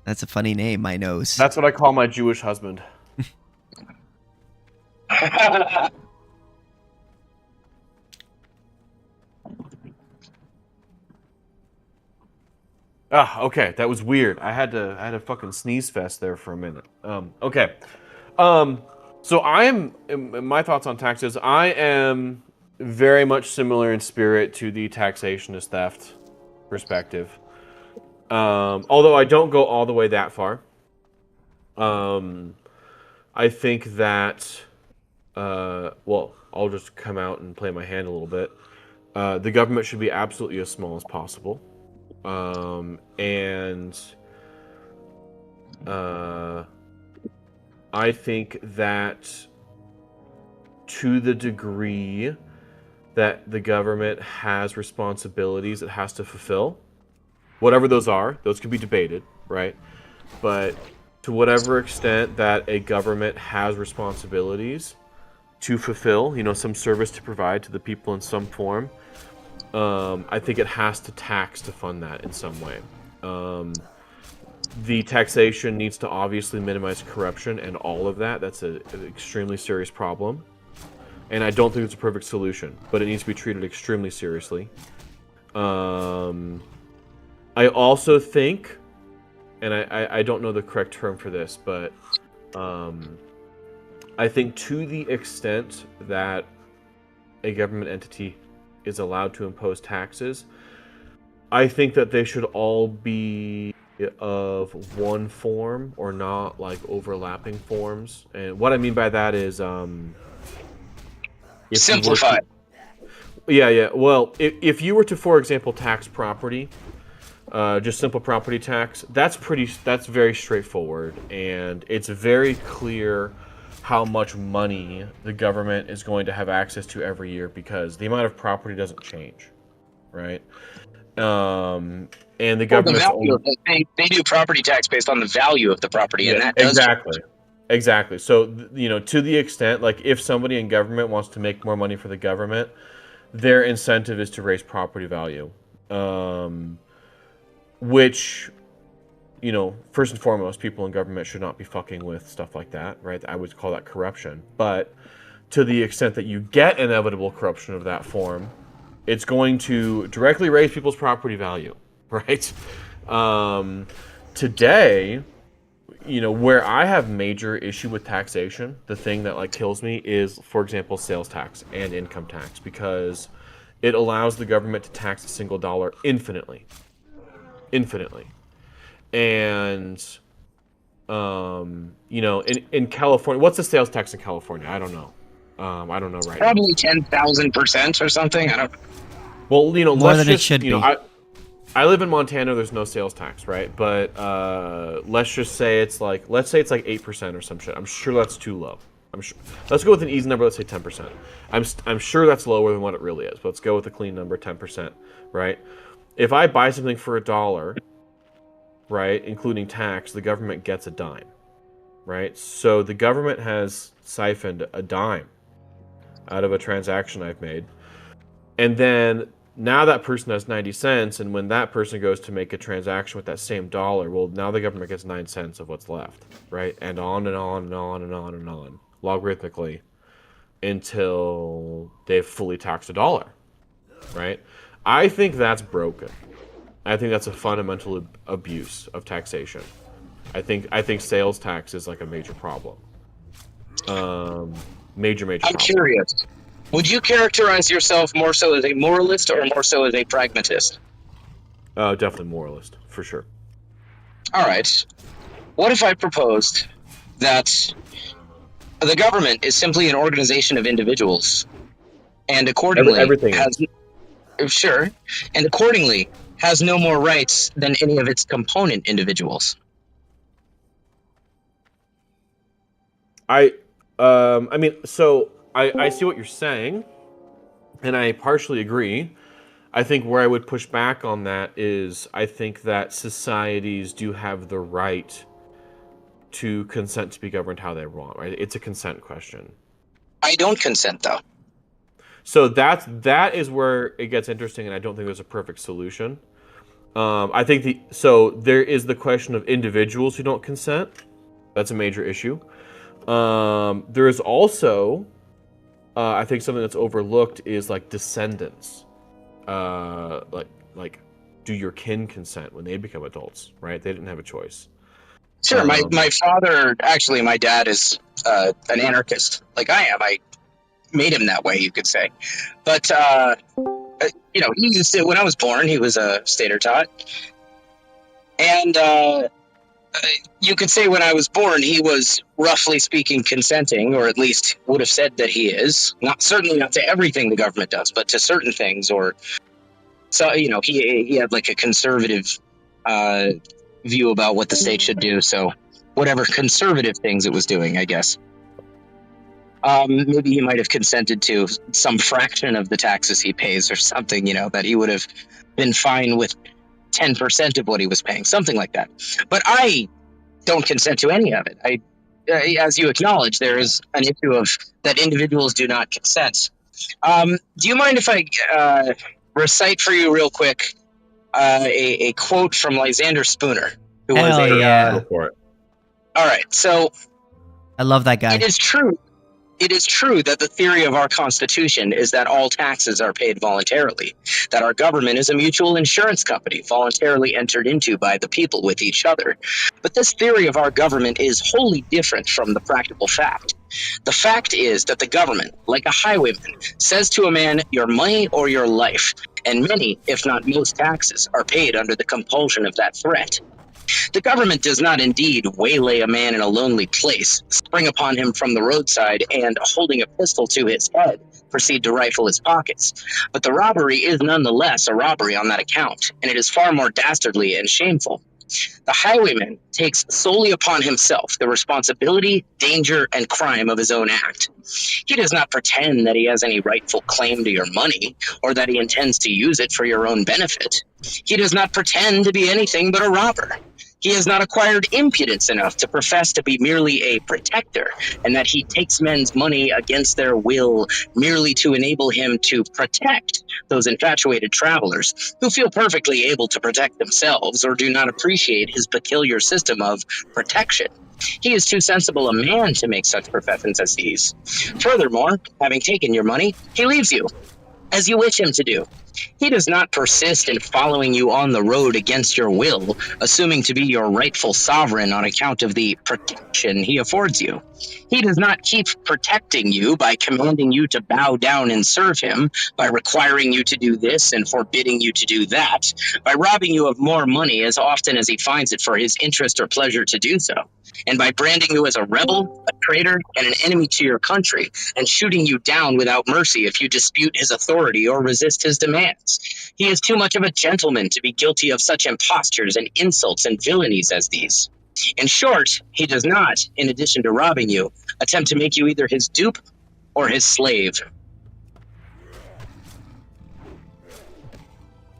That's a funny name, my nose. That's what I call my Jewish husband. Okay, that was weird. I had a fucking sneeze fest there for a minute. Okay. So my thoughts on taxes, I am very much similar in spirit to the taxation is theft perspective. Although I don't go all the way that far. I think that, well, I'll just come out and play my hand a little bit. The government should be absolutely as small as possible. I think that to the degree that the government has responsibilities it has to fulfill, whatever those are, those could be debated, right? But to whatever extent that a government has responsibilities to fulfill, you know, some service to provide to the people in some form, I think it has to tax to fund that in some way. The taxation needs to obviously minimize corruption and all of that. That's an extremely serious problem. And I don't think it's a perfect solution, but it needs to be treated extremely seriously. I also think, and I don't know the correct term for this, but I think to the extent that a government entity is allowed to impose taxes, I think that they should all be of one form or not like overlapping forms. And what I mean by that is simplify. Yeah. Well, if you were to, for example, tax property, just simple property tax, that's very straightforward, and it's very clear how much money the government is going to have access to every year because the amount of property doesn't change, right? And the government they do property tax based on the value of the property, and that does exactly. So you know, to the extent like if somebody in government wants to make more money for the government, their incentive is to raise property value, which, you know, first and foremost, people in government should not be fucking with stuff like that, right? I would call that corruption. But to the extent that you get inevitable corruption of that form, it's going to directly raise people's property value, right? Today, where I have major issue with taxation, the thing that like kills me is, for example, sales tax and income tax, because it allows the government to tax a single dollar infinitely. And in California, what's the sales tax in California? I don't know. I don't know right now. Probably 10,000% or something. I don't. Well, More than it should be. I live in Montana. There's no sales tax, right? But let's say it's like 8% or some shit. I'm sure that's too low. I'm sure. Let's go with an easy number. Let's say 10%. I'm sure that's lower than what it really is. But let's go with a clean number, 10%, right? If I buy something for $1, right, including tax, the government gets a dime, right? So the government has siphoned a dime out of a transaction I've made, and then now that person has 90 cents, and when that person goes to make a transaction with that same dollar, well, now the government gets 9 cents of what's left, right? And on and on and on and on and on, logarithmically, until they've fully taxed $1, right? I think that's broken. I think that's a fundamental abuse of taxation. I think sales tax is like a major problem. Major I'm problem. curious. Would you characterize yourself more so as a moralist or more so as a pragmatist? Definitely moralist, for sure. All right. What if I proposed that the government is simply an organization of individuals, and accordingly Everything has sure, and accordingly has no more rights than any of its component individuals? I see what you're saying, and I partially agree. I think where I would push back on that is I think that societies do have the right to consent to be governed how they want, right? It's a consent question. I don't consent, though. So that is where it gets interesting, and I don't think there's a perfect solution. I think there is the question of individuals who don't consent. That's a major issue. There is also, I think something that's overlooked is like descendants. Like, do your kin consent when they become adults? Right? They didn't have a choice. Sure. My father, actually, my dad is an anarchist, like I am. I made him that way, you could say. But he used to, when I was born, he was a stater tot, and you could say when I was born, he was roughly speaking consenting, or at least would have said that he is. Certainly not to everything the government does, but to certain things. Or so he had like a conservative view about what the state should do. So whatever conservative things it was doing, I guess. Maybe he might have consented to some fraction of the taxes he pays or something, that he would have been fine with 10% of what he was paying, something like that. But I don't consent to any of it. As you acknowledge, there is an issue of that individuals do not consent. Do you mind if I recite for you real quick a quote from Lysander Spooner, who was Hell yeah. Go for it. All right, so I love that guy. It is true that the theory of our Constitution is that all taxes are paid voluntarily, that our government is a mutual insurance company voluntarily entered into by the people with each other. But this theory of our government is wholly different from the practical fact. The fact is that the government, like a highwayman, says to a man, your money or your life, and many, if not most taxes, are paid under the compulsion of that threat. The government does not indeed waylay a man in a lonely place, spring upon him from the roadside, and, holding a pistol to his head, proceed to rifle his pockets. But the robbery is nonetheless a robbery on that account, and it is far more dastardly and shameful. The highwayman takes solely upon himself the responsibility, danger, and crime of his own act. He does not pretend that he has any rightful claim to your money, or that he intends to use it for your own benefit. He does not pretend to be anything but a robber. He has not acquired impudence enough to profess to be merely a protector, and that he takes men's money against their will merely to enable him to protect those infatuated travelers who feel perfectly able to protect themselves or do not appreciate his peculiar system of protection. He is too sensible a man to make such professions as these. Furthermore, having taken your money, he leaves you, as you wish him to do, He does not persist in following you on the road against your will, assuming to be your rightful sovereign on account of the protection he affords you. He does not keep protecting you by commanding you to bow down and serve him, by requiring you to do this and forbidding you to do that, by robbing you of more money as often as he finds it for his interest or pleasure to do so, and by branding you as a rebel, a traitor, and an enemy to your country, and shooting you down without mercy if you dispute his authority or resist his demands. He is too much of a gentleman to be guilty of such impostures and insults and villainies as these. In short, he does not, in addition to robbing you, attempt to make you either his dupe or his slave.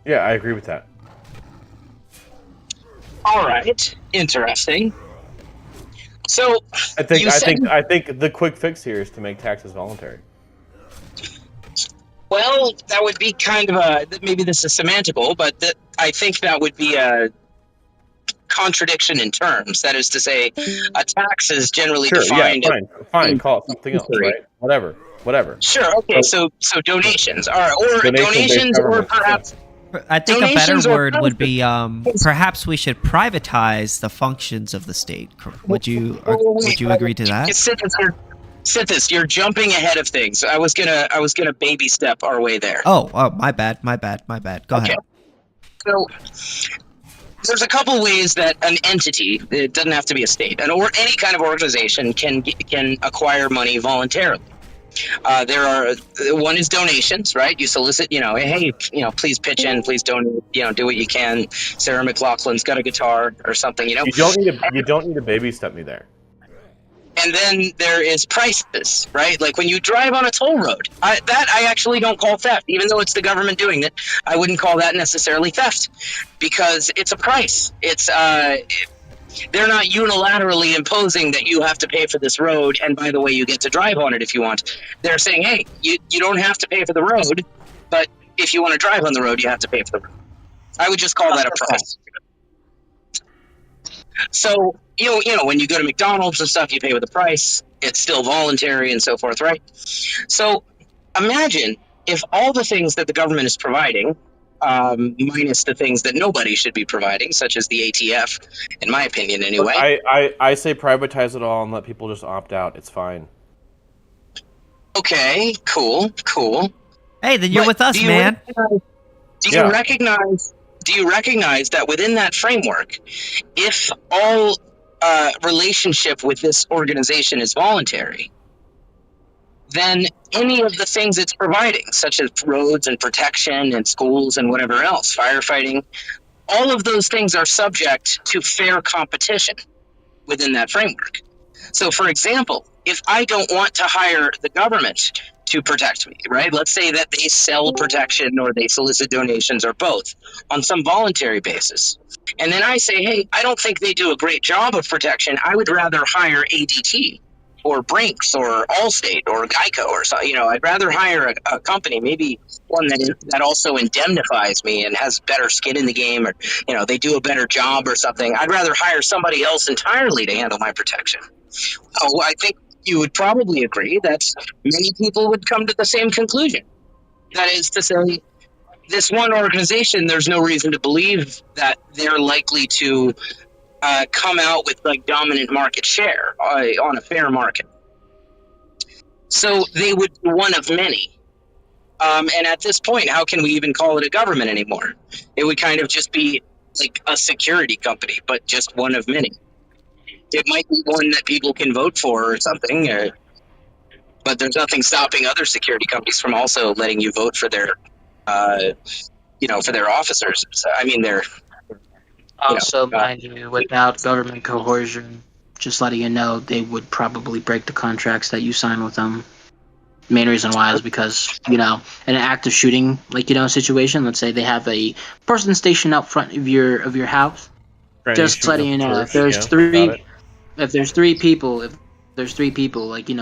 Yeah, I agree with that. All right, interesting. So, I think the quick fix here is to make taxes voluntary. Well, that would be kind of maybe this is semantical, but I think that would be a contradiction in terms. That is to say, a tax is generally defined. Yeah, fine. Call it something else, right? Whatever. Sure. Okay. So donations, or donations, or perhaps. I think a better word would be perhaps we should privatize the functions of the state. Would you agree to that? Sithis, you're jumping ahead of things. I was gonna baby step our way there. Oh, my bad. Go ahead. So there's a couple ways that an entity, it doesn't have to be a state, or any kind of organization can acquire money voluntarily. One is donations, right? You solicit, hey, please pitch in, please donate, do what you can. Sarah McLachlan's got a guitar or something, You don't need to baby step me there. And then there is prices, right? Like when you drive on a toll road, I actually don't call theft, even though it's the government doing it. I wouldn't call that necessarily theft because it's a price. It's they're not unilaterally imposing that you have to pay for this road, and by the way, you get to drive on it if you want. They're saying, hey, you don't have to pay for the road, but if you want to drive on the road, you have to pay for the road. I would just call that a price. So, when you go to McDonald's and stuff, you pay with a price. It's still voluntary and so forth, right? So imagine if all the things that the government is providing, minus the things that nobody should be providing, such as the ATF, in my opinion anyway. I say privatize it all and let people just opt out. It's fine. Okay, cool. Hey, then you're with us, man. Do you recognize that within that framework, if all relationship with this organization is voluntary, then any of the things it's providing, such as roads and protection and schools and whatever else, firefighting, all of those things are subject to fair competition within that framework. So, for example, if I don't want to hire the government to protect me, right? Let's say that they sell protection or they solicit donations or both on some voluntary basis. And then I say, hey, I don't think they do a great job of protection. I would rather hire ADT or Brinks or Allstate or Geico or so. I'd rather hire a company, maybe one that also indemnifies me and has better skin in the game, or they do a better job or something. I'd rather hire somebody else entirely to handle my protection. Oh, I think you would probably agree that many people would come to the same conclusion. That is to say, this one organization, there's no reason to believe that they're likely to come out with dominant market share on a fair market. So they would be one of many. And at this point, how can we even call it a government anymore? It would kind of just be like a security company, but just one of many. It might be one that people can vote for or something, but there's nothing stopping other security companies from also letting you vote for their, for their officers. So, I mean, they're also, mind you, without government coercion, just letting you know, they would probably break the contracts that you sign with them. Main reason why is because, in an active shooting, situation, let's say they have a person stationed out front of your house. Right, just letting you know, if there's three people,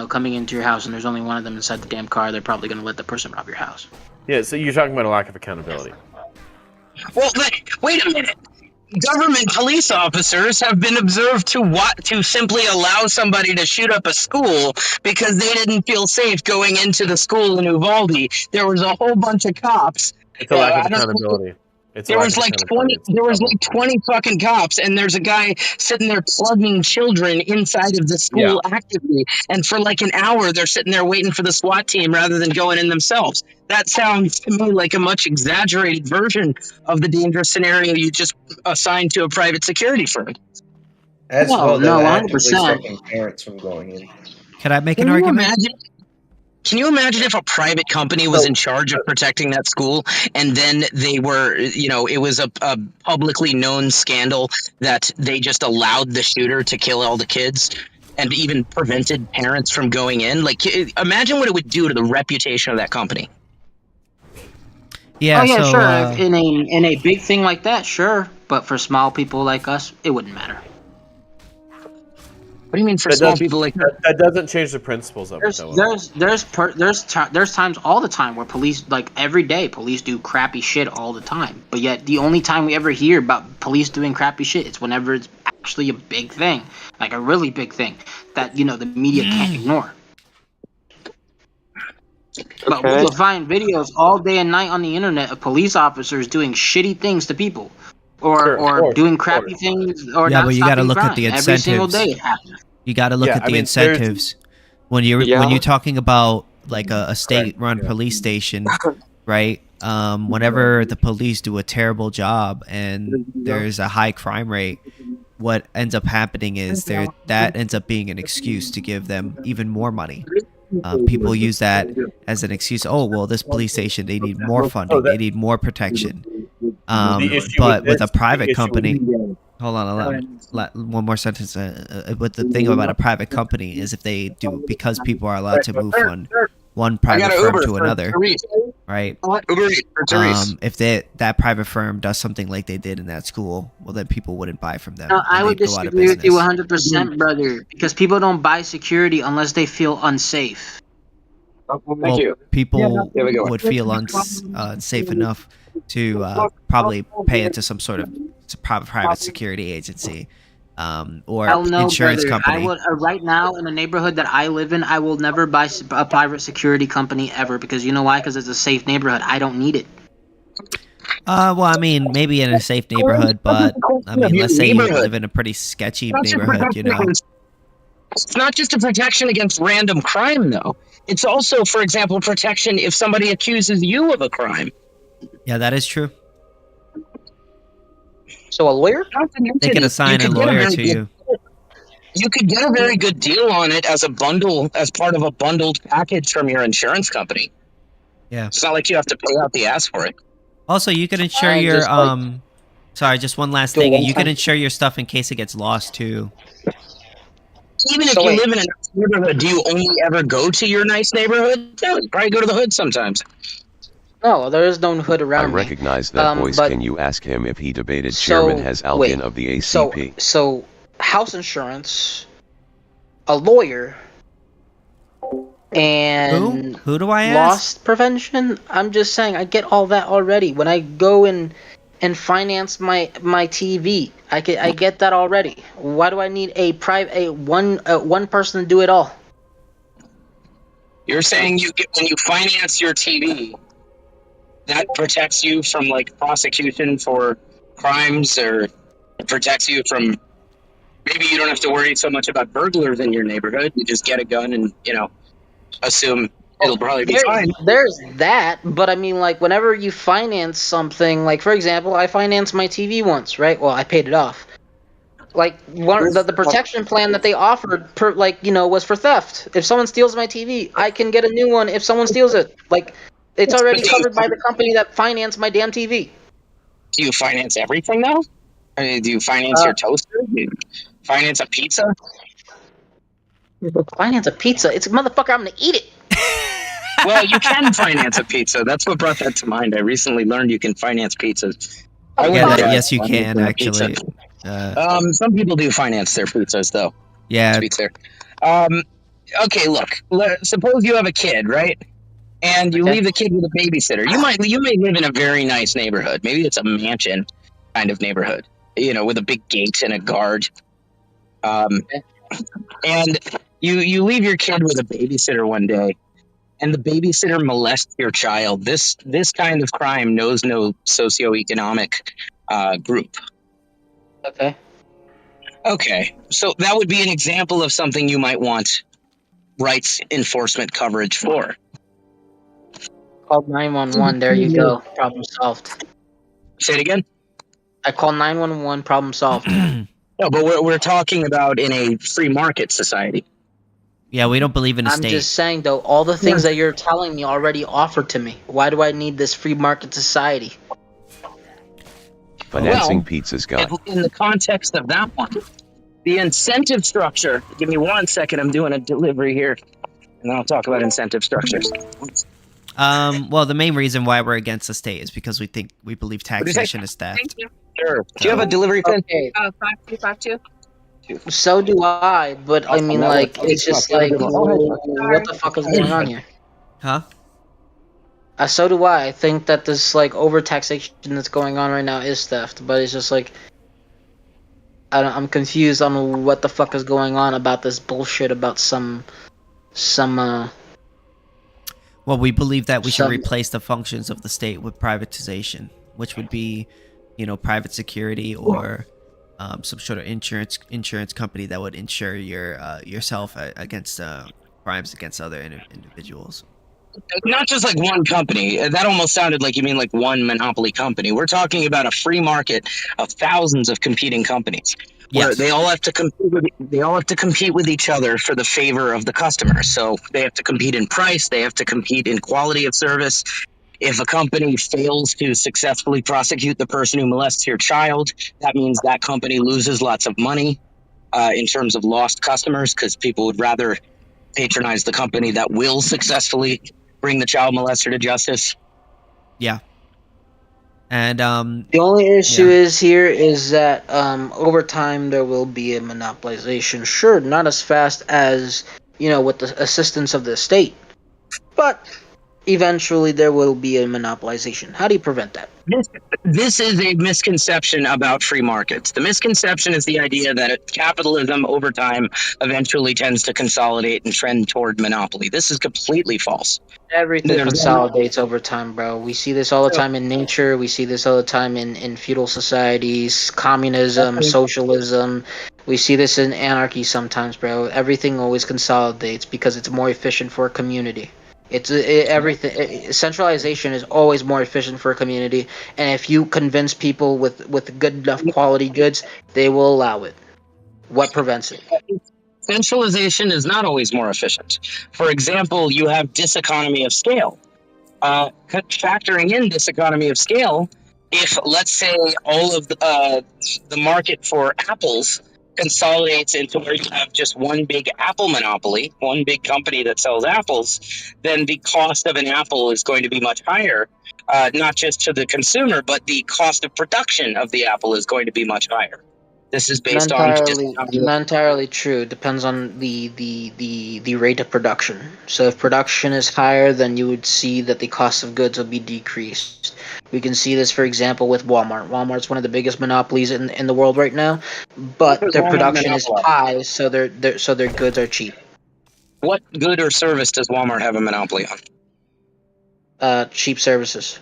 coming into your house and there's only one of them inside the damn car, they're probably going to let the person rob your house. Yeah, so you're talking about a lack of accountability. Well, wait a minute. Government police officers have been observed to simply allow somebody to shoot up a school because they didn't feel safe going into the school in Uvalde. There was a whole bunch of cops It's a lack of accountability. There was like 20 fucking cops, and there's a guy sitting there plugging children inside of the school actively. And for like an hour, they're sitting there waiting for the SWAT team rather than going in themselves. That sounds to me like a much exaggerated version of the dangerous scenario you just assigned to a private security firm. As well, they're 100%. actively stopping parents from going in. Can I make an argument? Can you imagine if a private company was in charge of protecting that school, and then they were, it was a publicly known scandal that they just allowed the shooter to kill all the kids and even prevented parents from going in? Like, imagine what it would do to the reputation of that company. Yeah. Oh yeah, so, sure. In a big thing like that, sure. But for small people like us, it wouldn't matter. What do you mean for small people like that? That doesn't change the principles of it, though. There's times all the time where police, like every day, police do crappy shit all the time. But yet the only time we ever hear about police doing crappy shit, it's whenever it's actually a big thing, like a really big thing that the media can't ignore. But we will find videos all day and night on the internet of police officers doing shitty things to people. Or doing crappy things, or not but you got to look crime. at the incentives. Every single day it happens. You got to look at the incentives when you're talking about like a state-run police station, right? Whenever the police do a terrible job and there's a high crime rate, what ends up happening is that ends up being an excuse to give them even more money. People use that as an excuse. Oh, well, this police station, they need more funding. They need more protection. But with a private company, hold on, one more sentence. But the thing about a private company is if they do, because people are allowed to move one private firm to another, right? If that private firm does something like they did in that school, well, then people wouldn't buy from them. No, I would disagree with you 100%, brother, because people don't buy security unless they feel unsafe. Thank you. People would feel unsafe enough to probably pay into some sort of private security agency or insurance company. I would right now in the neighborhood that I live in, I will never buy a private security company ever, because you know why? Because it's a safe neighborhood. I don't need it. Well, I mean, maybe in a safe neighborhood, but I mean, let's say you live in a pretty sketchy neighborhood, It's not just a protection against random crime, though. It's also, for example, protection if somebody accuses you of a crime. Yeah, that is true. So a lawyer? They can assign a lawyer to you. You could get a very good deal on it as a bundle, as part of a bundled package from your insurance company. Yeah. It's not like you have to pay out the ass for it. Also, you can insure your sorry, just one last thing. You can insure your stuff in case it gets lost too. Even if you live in a nice neighborhood, do you only ever go to your nice neighborhood? No, you probably go to the hood sometimes. No, there is no hood around I recognize that voice. Can you ask him if he debated Chairman Has Alkin of the ACP? So house insurance, a lawyer, and who do I ask? Loss prevention. I'm just saying, I get all that already. When I go and finance my TV, I get that already. Why do I need one person to do it all? You're saying when you finance your TV, that protects you from like prosecution for crimes, or it protects you from, maybe you don't have to worry so much about burglars in your neighborhood. You just get a gun and assume it'll probably be fine. There's that, but I mean, like, whenever you finance something, like, for example, I financed my TV once, right? Well, I paid it off. Like, the protection plan that they offered, was for theft. If someone steals my TV, I can get a new one if someone steals it. Like, it's already covered by the company that financed my damn TV. Do you finance everything, though? I mean, do you finance your toaster? Do you finance a pizza? Finance a pizza? It's a motherfucker, I'm gonna eat it. Well, you can finance a pizza. That's what brought that to mind. I recently learned you can finance pizzas. Yes, you can, actually. Some people do finance their pizzas, though. Yeah. To be clear. Okay, look. Suppose you have a kid, right? And you leave the kid with a babysitter. You may live in a very nice neighborhood. Maybe it's a mansion kind of neighborhood, with a big gate and a guard. And you leave your kid with a babysitter one day, and the babysitter molests your child, this kind of crime knows no socioeconomic group. Okay. Okay, so that would be an example of something you might want rights enforcement coverage for. Call 911. There you go. Problem solved. Say it again. I call 911. Problem solved. No, but we're talking about in a free market society. Yeah, we don't believe in a I'm state. just saying, though, all the things that you're telling me already offered to me. Why do I need this free market society? Financing Pizza's got. In the context of that one, the incentive structure. Give me 1 second. I'm doing a delivery here, and then I'll talk about incentive structures. Well, the main reason why we're against the state is because we believe taxation is theft. Thank you. Sure. Do you have a delivery pin? Okay. 5252. So do I, but I mean, like, it's just like, what the fuck is going on here? Huh? So do I. I think that this, like, overtaxation that's going on right now is theft, but it's just like, I'm confused on what the fuck is going on about this bullshit about some Well, we believe that we should replace the functions of the state with privatization, which would be, private security or some sort of insurance company that would insure yourself against crimes against other individuals. Not just like one company. That almost sounded like you mean like one monopoly company. We're talking about a free market of thousands of competing companies. Where Yes. they all have to compete with each other for the favor of the customer. So they have to compete in price, they have to compete in quality of service. If a company fails to successfully prosecute the person who molests your child, that means that company loses lots of money in terms of lost customers, because people would rather patronize the company that will successfully bring the child molester to justice. Yeah. And the only issue is that over time there will be a monopolization. Sure, not as fast as with the assistance of the state, but eventually there will be a monopolization. How do you prevent that? This is a misconception about free markets. The misconception is the idea that capitalism over time eventually tends to consolidate and trend toward monopoly. This is completely false. Everything consolidates over time, bro. We see this all the time in nature. We see this all the time in feudal societies, communism, socialism. We see this in anarchy sometimes, bro. Everything always consolidates because it's more efficient for a community. Everything. Centralization is always more efficient for a community, and if you convince people with good enough quality goods, they will allow it. What prevents it? Centralization is not always more efficient. For example, you have diseconomy of scale. Factoring in diseconomy of scale, if let's say all of the market for apples consolidates into where you have just one big apple monopoly, one big company that sells apples, then the cost of an apple is going to be much higher, not just to the consumer, but the cost of production of the apple is going to be much higher. This is based on not entirely true. It depends on the rate of production. So if production is higher, then you would see that the cost of goods will be decreased. We can see this, for example, with Walmart. Walmart's one of the biggest monopolies in the world right now, but their production is high, so their goods are cheap. What good or service does Walmart have a monopoly on? Cheap services.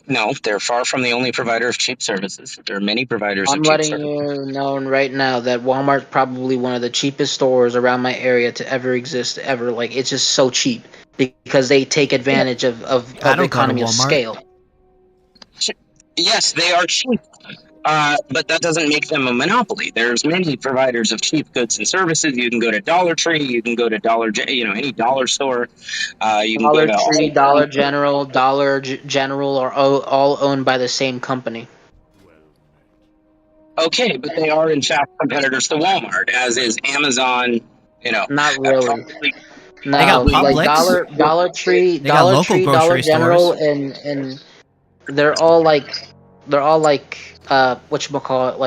No, they're far from the only provider of cheap services. There are many providers of cheap services. I'm letting you know right now that Walmart's probably one of the cheapest stores around my area to ever exist, ever. Like, it's just so cheap because they take advantage of economy of scale. Yes, they are cheap, but that doesn't make them a monopoly. There's many providers of cheap goods and services. You can go to Dollar Tree, you can go to any dollar store. You Dollar can go to Tree, Dollar General are all owned by the same company. Okay, but they are in fact competitors to Walmart, as is Amazon. Not really. No, they got like Dollar Tree, Dollar General, and they're all like whatchamacallit,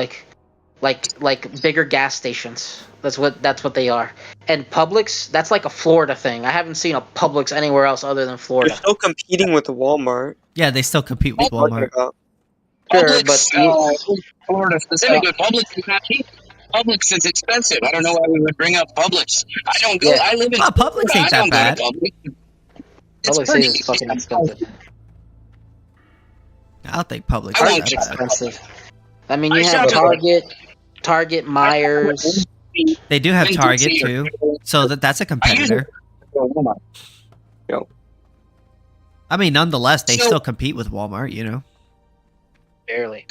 like bigger gas stations. That's what they are. And Publix, that's like a Florida thing. I haven't seen a Publix anywhere else other than Florida. They're still competing with Walmart. Yeah, they still compete with Walmart. Sure, Publix, but Florida specifically, Publix is not cheap. Publix is expensive. I don't know why we would bring up Publix. I don't go. Yeah. I live in. Publix ain't that bad. Public safety is fucking expensive. I don't think public I is won't that bad. Expensive. I mean, you I have shop at- Target, Myers. They do have Target too, so that's a competitor. I mean, nonetheless, they still compete with Walmart, you know. Barely.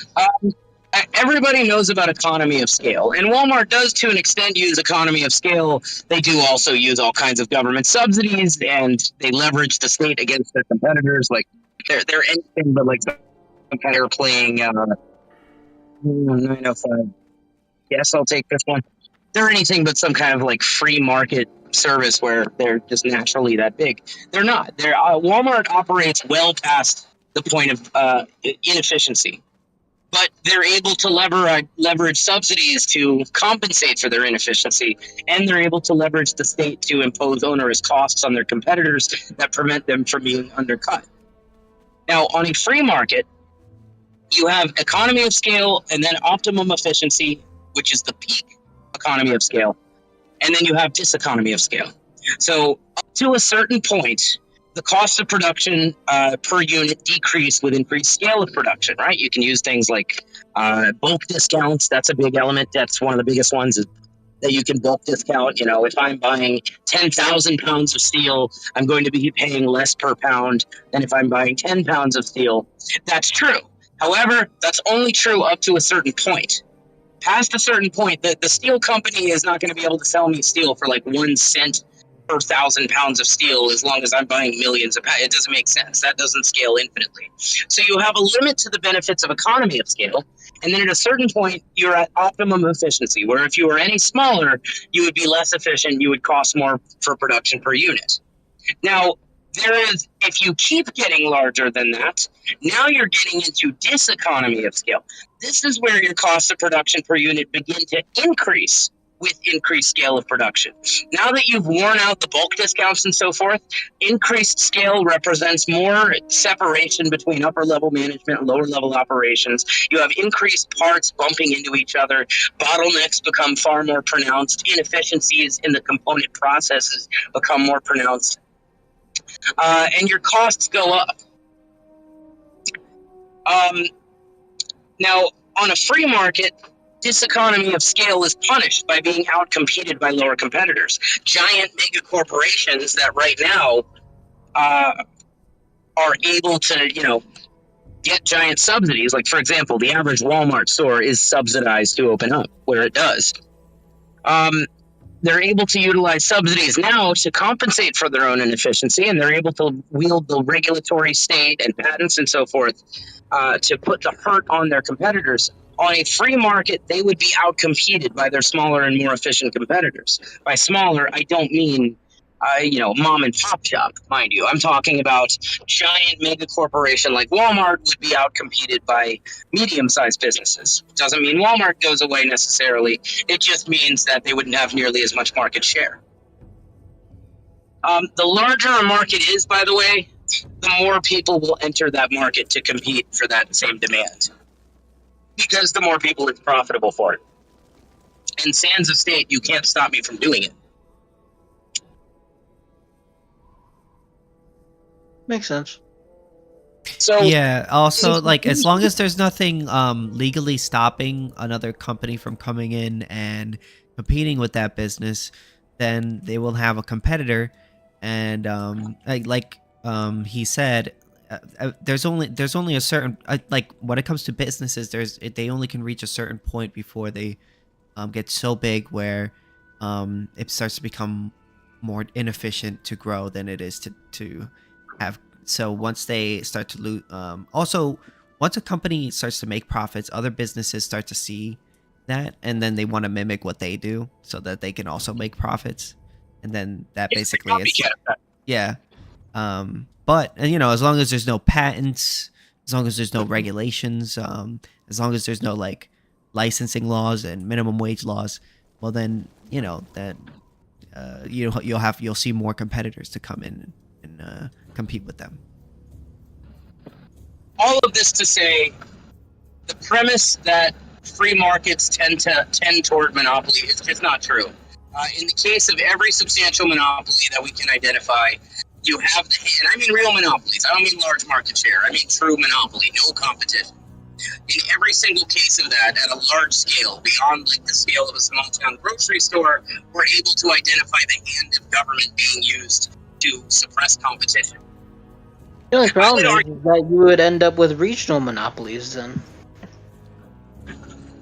Everybody knows about economy of scale, and Walmart does to an extent use economy of scale. They do also use all kinds of government subsidies, and they leverage the state against their competitors. Like they're anything but like some competitor playing 905. Yes, I'll take this one. They're anything but some kind of like free market service where they're just naturally that big. They're not. Walmart operates well past the point of inefficiency. But they're able to leverage subsidies to compensate for their inefficiency, and they're able to leverage the state to impose onerous costs on their competitors that prevent them from being undercut. Now, on a free market, you have economy of scale and then optimum efficiency, which is the peak economy of scale, and then you have diseconomy of scale. So up to a certain point, the cost of production per unit decrease with increased scale of production, right? You can use things like bulk discounts. That's a big element. That's one of the biggest ones that you can bulk discount. You know, if I'm buying 10,000 pounds of steel, I'm going to be paying less per pound than if I'm buying 10 pounds of steel. That's true. However, that's only true up to a certain point. Past a certain point, the steel company is not going to be able to sell me steel for like 1 cent per 1,000 pounds of steel as long as I'm buying millions of pounds. It doesn't make sense. That doesn't scale infinitely. So you have a limit to the benefits of economy of scale. And then at a certain point, you're at optimum efficiency, where if you were any smaller, you would be less efficient. You would cost more for production per unit. Now, if you keep getting larger than that, now you're getting into diseconomy of scale. This is where your costs of production per unit begin to increase with increased scale of production. Now that you've worn out the bulk discounts and so forth, increased scale represents more separation between upper level management and lower level operations. You have increased parts bumping into each other. Bottlenecks become far more pronounced. Inefficiencies in the component processes become more pronounced. And your costs go up. Now, on a free market, diseconomy of scale is punished by being outcompeted by lower competitors. Giant mega corporations that right now are able to, get giant subsidies. Like, for example, the average Walmart store is subsidized to open up where it does. They're able to utilize subsidies now to compensate for their own inefficiency, and they're able to wield the regulatory state and patents and so forth to put the hurt on their competitors. On a free market, they would be outcompeted by their smaller and more efficient competitors. By smaller, I don't mean mom and pop shop, mind you. I'm talking about giant mega corporation like Walmart would be outcompeted by medium-sized businesses. Doesn't mean Walmart goes away necessarily. It just means that they wouldn't have nearly as much market share. The larger a market is, by the way, the more people will enter that market to compete for that same demand. Because the more people it's profitable for it. And sans a state, you can't stop me from doing it. Makes sense. So yeah, also, like, as long as there's nothing legally stopping another company from coming in and competing with that business, then they will have a competitor. And he said, there's only a certain like when it comes to businesses, they only can reach a certain point before they get so big where it starts to become more inefficient to grow than it is to have. So once they start to lose, also once a company starts to make profits, other businesses start to see that, and then they want to mimic what they do so that they can also make profits. And then that basically is, yeah. But as long as there's no patents, as long as there's no regulations, as long as there's no like licensing laws and minimum wage laws, well then you'll see more competitors to come in and compete with them. All of this to say, the premise that free markets tend toward monopoly is just not true. In the case of every substantial monopoly that we can identify, you have and I mean real monopolies. I don't mean large market share. I mean true monopoly, no competition. In every single case of that, at a large scale, beyond like the scale of a small town grocery store, we're able to identify the hand of government being used to suppress competition. The only problem is that you would end up with regional monopolies then.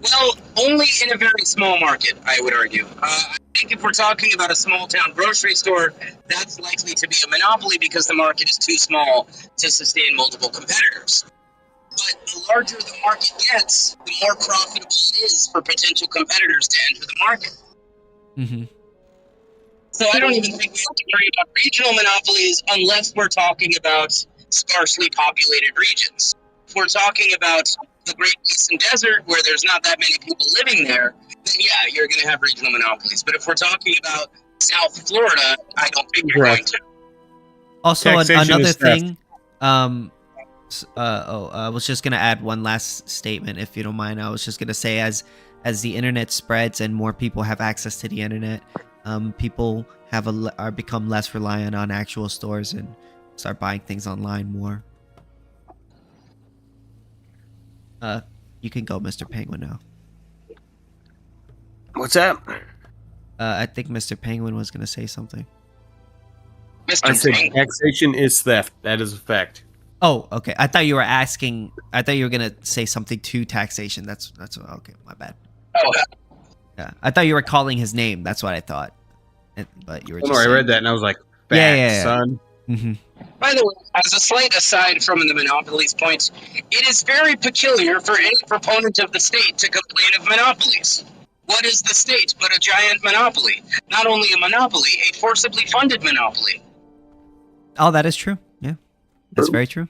Well, only in a very small market, I would argue. I think if we're talking about a small town grocery store, that's likely to be a monopoly because the market is too small to sustain multiple competitors. But the larger the market gets, the more profitable it is for potential competitors to enter the market. Mm-hmm. So I don't even think we have to worry about regional monopolies unless we're talking about sparsely populated regions. If we're talking about the Great Basin Desert, where there's not that many people living there, then yeah, you're going to have regional monopolies. But if we're talking about South Florida, I don't think you're going to. Also, another thing, I was just gonna add one last statement, if you don't mind. I was just gonna say, as the internet spreads and more people have access to the internet, people are become less reliant on actual stores and start buying things online more. You can go, Mr. Penguin, now. What's up? I think Mr. Penguin was gonna say something. I said taxation is theft. That is a fact. Oh, okay. I thought you were asking. I thought you were gonna say something to taxation. That's okay. My bad. Oh, yeah. I thought you were calling his name. That's what I thought. But you were. I read that and I was like, yeah. son. Mm-hmm. By the way, as a slight aside from the monopolies point, it is very peculiar for any proponent of the state to complain of monopolies. What is the state but a giant monopoly? Not only a monopoly, a forcibly funded monopoly. Oh, that is true. Yeah, that's very true.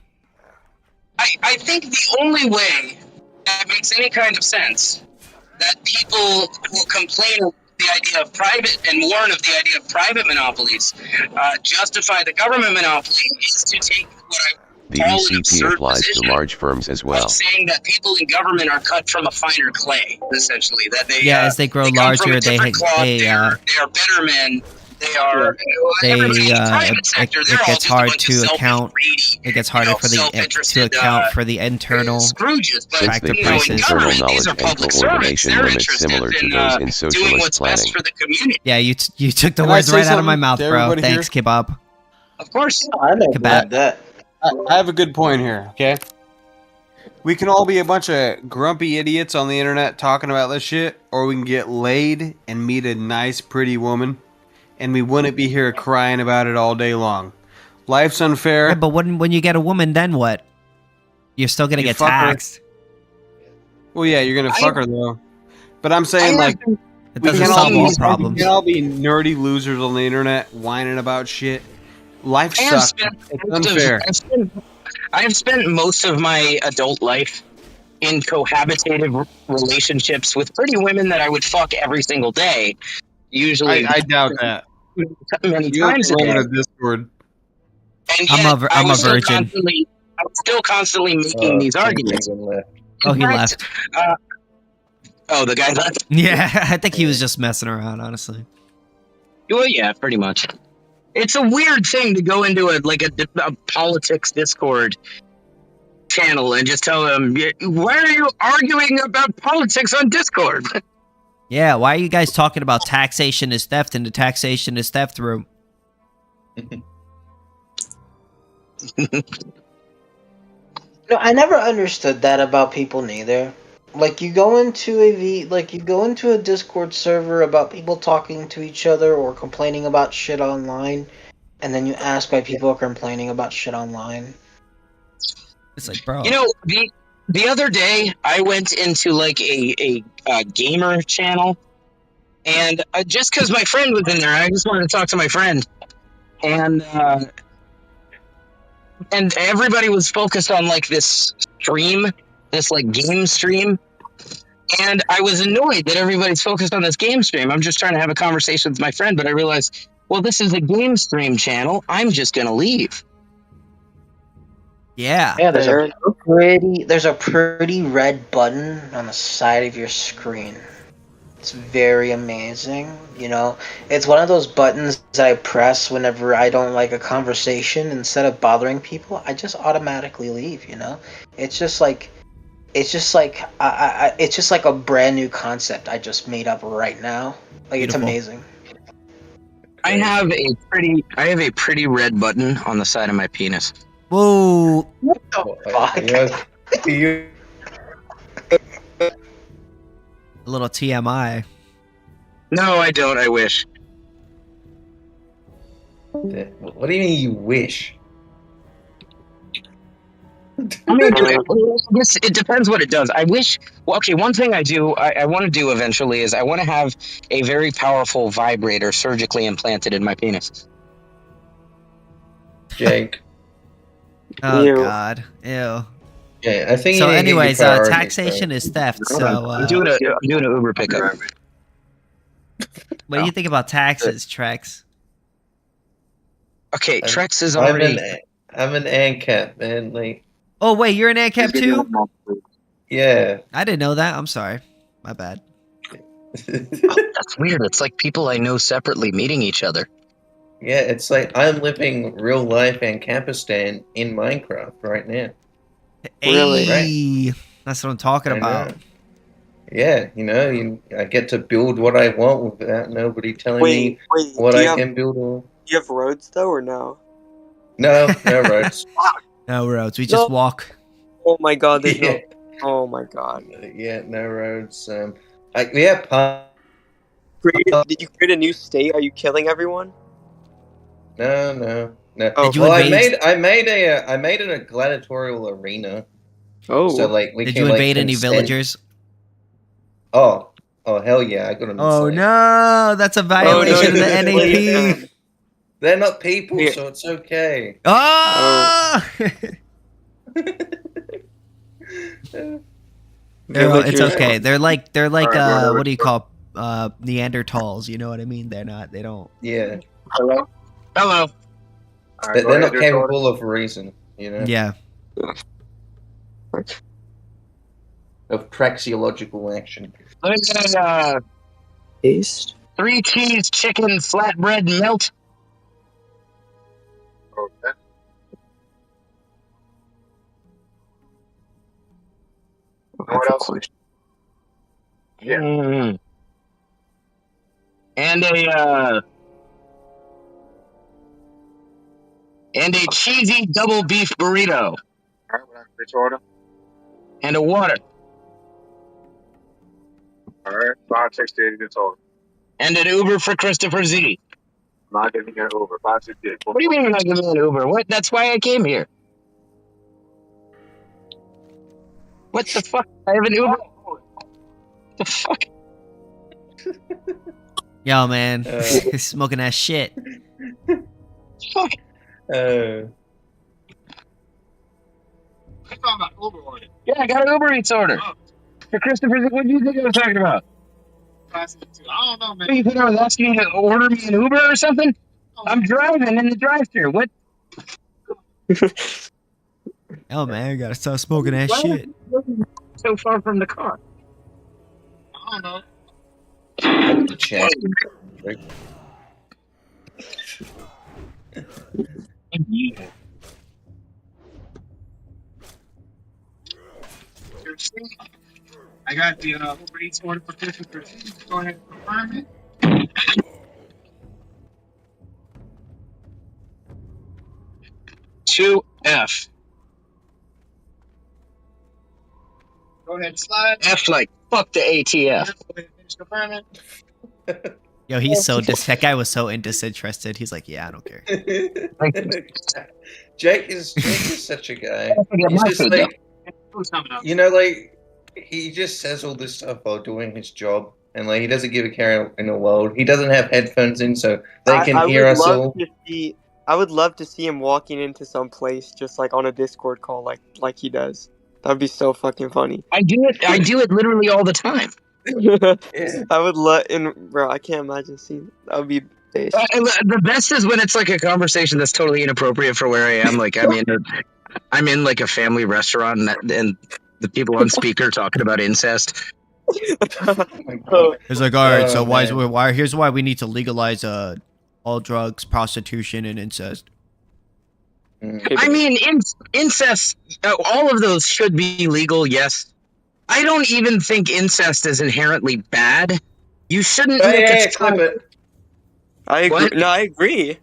I think the only way that makes any kind of sense that people will complain of the idea of private and warn of the idea of private monopolies justify the government monopoly is to take what I the call an ECP absurd applies position to large firms as well. of saying that people in government are cut from a finer clay, essentially. That they as they grow larger, they are better men. They are. It gets hard to account. It gets harder to account for the internal factor prices. Internal knowledge and coordination limits similar to those in socialist planning. Yeah, you took the words right out of my mouth, bro. Thanks, Kebab. Of course. I know Kebab. that. I have a good point here, okay? We can all be a bunch of grumpy idiots on the internet talking about this shit, or we can get laid and meet a nice, pretty woman, and we wouldn't be here crying about it all day long. Life's unfair. Yeah, but when you get a woman, then what? You're still gonna get taxed. Well, yeah, you're gonna fuck her though. But I'm saying, like, it doesn't solve all problems. We can all be nerdy losers on the internet whining about shit. Life sucks. It's unfair. I have spent most of my adult life in cohabitative relationships with pretty women that I would fuck every single day. Usually, I doubt that. Many times a day. Discord. And yet, I'm a virgin. I'm still constantly making these arguments. Oh, he left. The guy left? Yeah, I think he was just messing around, honestly. Well, yeah, pretty much. It's a weird thing to go into a politics Discord channel and just tell them, why are you arguing about politics on Discord? Yeah, why are you guys talking about taxation is theft in the taxation is theft room? No, I never understood that about people neither. Like you go into a Discord server about people talking to each other or complaining about shit online, and then you ask why people are complaining about shit online. It's like, bro. You know, the other day I went into like a gamer channel, and just because my friend was in there, I just wanted to talk to my friend, and everybody was focused on like this stream. This like game stream, and I was annoyed that everybody's focused on this game stream. I'm just trying to have a conversation with my friend, but I realized, well, this is a game stream channel. I'm just gonna leave. Yeah. Yeah, there's a pretty red button on the side of your screen. It's very amazing, you know. It's one of those buttons that I press whenever I don't like a conversation. Instead of bothering people, I just automatically leave, you know. It's just like it's just like it's just like a brand new concept I just made up right now. Like Beautiful. It's amazing. I have a pretty red button on the side of my penis. Whoa. What the fuck? A little TMI. No, I don't. I wish. What do you mean you wish? I mean, it depends what it does. I wish. Well, okay, one thing I want to do eventually is I want to have a very powerful vibrator surgically implanted in my penis. Jake. Oh Ew. God. Ew. Yeah, I think. So, you need to get your anyways, priorities taxation straight. is theft. So, I'm doing an Uber pickup. what do you think about taxes, Trex? Okay, I'm- Trex is already. I'm an ANCAP, man. Like, Oh wait, you're an ANCAP too? yeah. I didn't know that. I'm sorry. My bad. That's weird. It's like people I know separately meeting each other. Yeah, it's like I'm living real life Ancapistan in Minecraft right now. Really? Hey, that's what I'm talking I about. know. Yeah, I get to build what I want without nobody telling me Wait. what do I you have, can build. Or... do you have roads though, or no? No roads. No roads. We just walk. Oh my God, there's Yeah. no. Oh my God. Yeah, no roads. We have Did you create a new state? Are you killing everyone? No. Oh, Did you Well, invade? I made a gladiatorial arena. Oh. So like we Did can you invade like any consent. villagers? Oh hell yeah! I got them. Oh enslaved. no, that's a violation of the NAP. They're not people, Yeah. so it's okay. Oh. It's okay. They're like what do you call Neanderthals? You know what I mean? They don't. Yeah. Hello. They're not capable of reason. Yeah. Of praxeological action. Let me get Taste. 3 cheese chicken flatbread melt. Okay. What else? Yeah. And a cheesy double beef burrito. All right, what else? Order. And a water. All right, 568 is total. And an Uber for Christopher Z. I'm not giving you an Uber. 568. What do you mean you're not giving me an Uber? What? That's why I came here. What the fuck? I have an Uber. What the fuck? Yo, man, smoking that shit. Fuck. Yeah, I got an Uber Eats order. Oh. For Christopher, what do you think I was talking about? I don't know, man. What, you think I was asking you to order me an Uber or something? I'm driving in the drive-thru. What? Oh man, I gotta stop smoking that shit. So far from the car. I don't know. The chance. I got the Uber Eats order for Christopher. Go ahead and confirm it. F. Go ahead, slide. F like fuck the ATF. Go ahead and finish confirming. Yo, he's so that guy was so disinterested. He's like, yeah, I don't care. Jake is such a guy. He's just like, like he just says all this stuff while doing his job, and like he doesn't give a care in the world. He doesn't have headphones in, so they can hear us all. I would love to see him walking into some place just like on a Discord call, like he does. That'd be so fucking funny. I do it literally all the time. I would love, bro. I can't imagine seeing. That would be base. The best is when it's like a conversation that's totally inappropriate for where I am. Like I'm in like a family restaurant, and the people on speaker talking about incest. It's like, all right, so why? Here's why we need to legalize all drugs, prostitution, and incest. I mean, incest. All of those should be legal. Yes, I don't even think incest is inherently bad. You shouldn't make a child. I agree. What? No, I agree.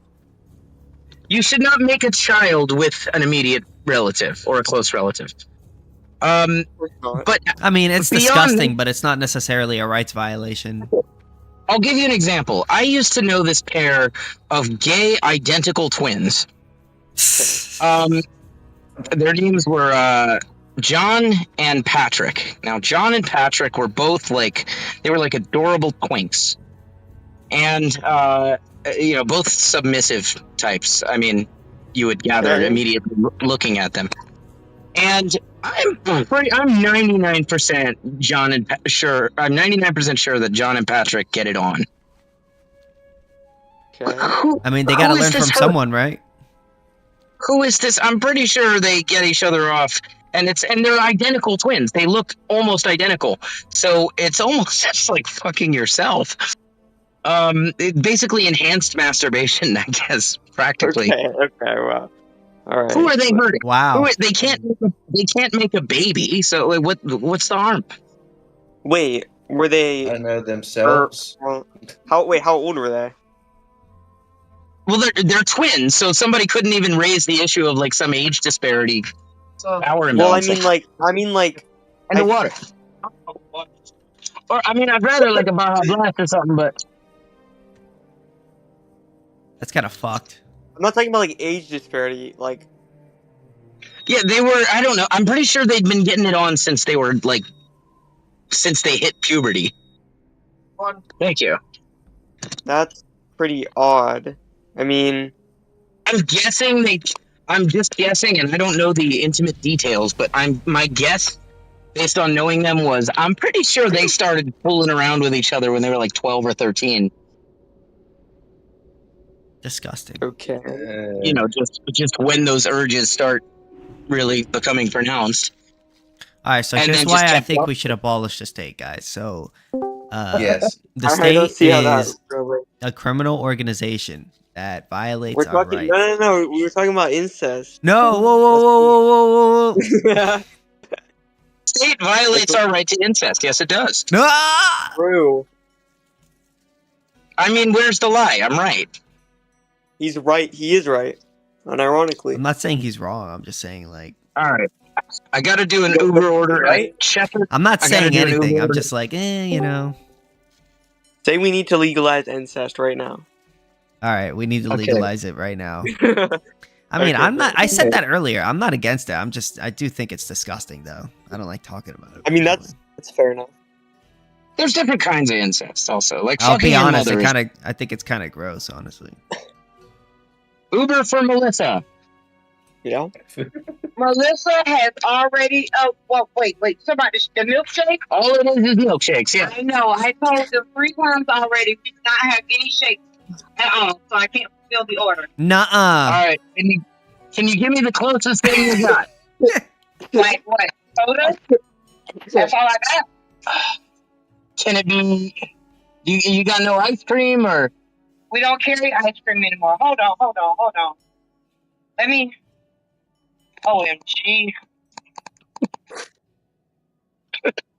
You should not make a child with an immediate relative or a close relative. But I mean, it's disgusting, but it's not necessarily a rights violation. I'll give you an example. I used to know this pair of gay identical twins. Their names were John and Patrick. Now, John and Patrick were both they were like adorable twinks. And, both submissive types. I mean, you would gather immediately looking at them. And I'm 99% I'm 99% sure that John and Patrick get it on. Okay. I mean, they gotta learn from someone, right? Who is this? I'm pretty sure they get each other off, and they're identical twins. They look almost identical, so it's almost just like fucking yourself. Basically enhanced masturbation, I guess, practically. Okay, wow. All right. Who are they hurting? Wow. They can't make a baby. So what's the harm? Wait, were they? I know themselves. How old were they? Well, they're twins, so somebody couldn't even raise the issue of some age disparity. Power imbalance. Well, I mean like. And the water. Or I'd rather a Baja Blast or something, but that's kind of fucked. I'm not talking about age disparity, Yeah, they were. I don't know. I'm pretty sure they'd been getting it on since they were since they hit puberty. Thank you. That's pretty odd. I mean, I'm just guessing, and I don't know the intimate details, but my guess, based on knowing them, was I'm pretty sure they started fooling around with each other when they were 12 or 13. Disgusting. Okay. Just when those urges start really becoming pronounced. All right, so here's why I think we should abolish the state, guys. So, yes, the state is a criminal organization that violates our rights. No. We were talking about incest. No, whoa. State violates our right to incest. Yes, it does. Ah! True. I mean, where's the lie? I'm right. He's right. He is right. Unironically. I'm not saying he's wrong. I'm just saying All right. I got to do an Uber order. Right? Check it. I'm not saying anything. I'm just you know. Say we need to legalize incest right now. All right, we need to legalize it right now. I mean, I said that earlier. I'm not against it. I do think it's disgusting, though. I don't like talking about it. I mean, that's fair enough. There's different kinds of incest, also. I'll be honest. I think it's kind of gross, honestly. Uber for Melissa. Yeah. Melissa has already. Oh, well, wait. Somebody, the milkshake? All it is milkshakes. Yeah. I know. I told them 3 times already. We do not have any shakes at all, so I can't fulfill the order. Nuh-uh. All right. Can you give me the closest thing you got? Like what? Soda? That's all I got. Can it be? You got no ice cream or? We don't carry ice cream anymore. Hold on. Let me. OMG.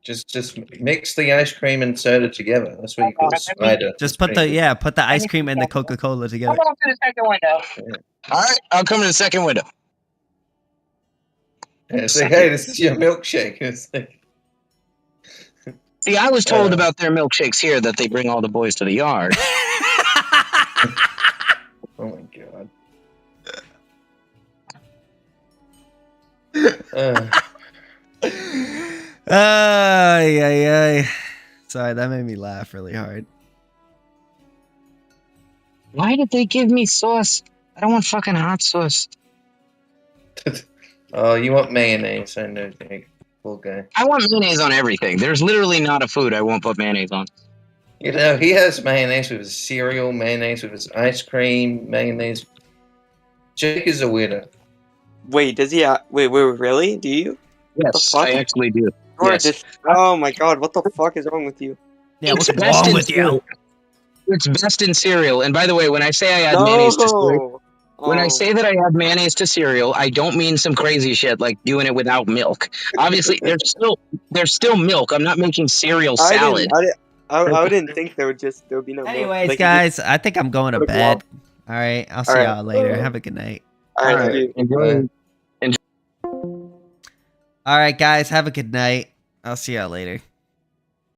Just mix the ice cream and soda together. That's what you call a spider. Just put the ice cream and the Coca-Cola together. Come on to the second window. Yeah. All right, I'll come to the second window. Yeah, say, hey, this is your milkshake. See, I was told about their milkshakes here that they bring all the boys to the yard. Oh my god. Sorry, that made me laugh really hard. Why did they give me sauce? I don't want fucking hot sauce. Oh, you want mayonnaise? I know, cool guy. I want mayonnaise on everything. There's literally not a food I won't put mayonnaise on. You know, he has mayonnaise with his cereal, mayonnaise with his ice cream, mayonnaise. Jake is a weirdo. Wait, does he? Wait, really? Do you? Yes, I actually do. Yes. Oh my god, what the fuck is wrong with you? Yeah, It's what's best wrong in with you? cereal. It's best in cereal. And by the way, when I say I add mayonnaise to cereal, when I say that I add mayonnaise to cereal, I don't mean some crazy shit like doing it without milk. Obviously, there's still milk. I'm not making cereal salad. I didn't think there would be no milk. Anyways, Like, guys, I think I'm going to put a bed. glove. All right, I'll see y'all later. Have a good night. All right. Enjoy. All right, guys, have a good night. I'll see y'all later.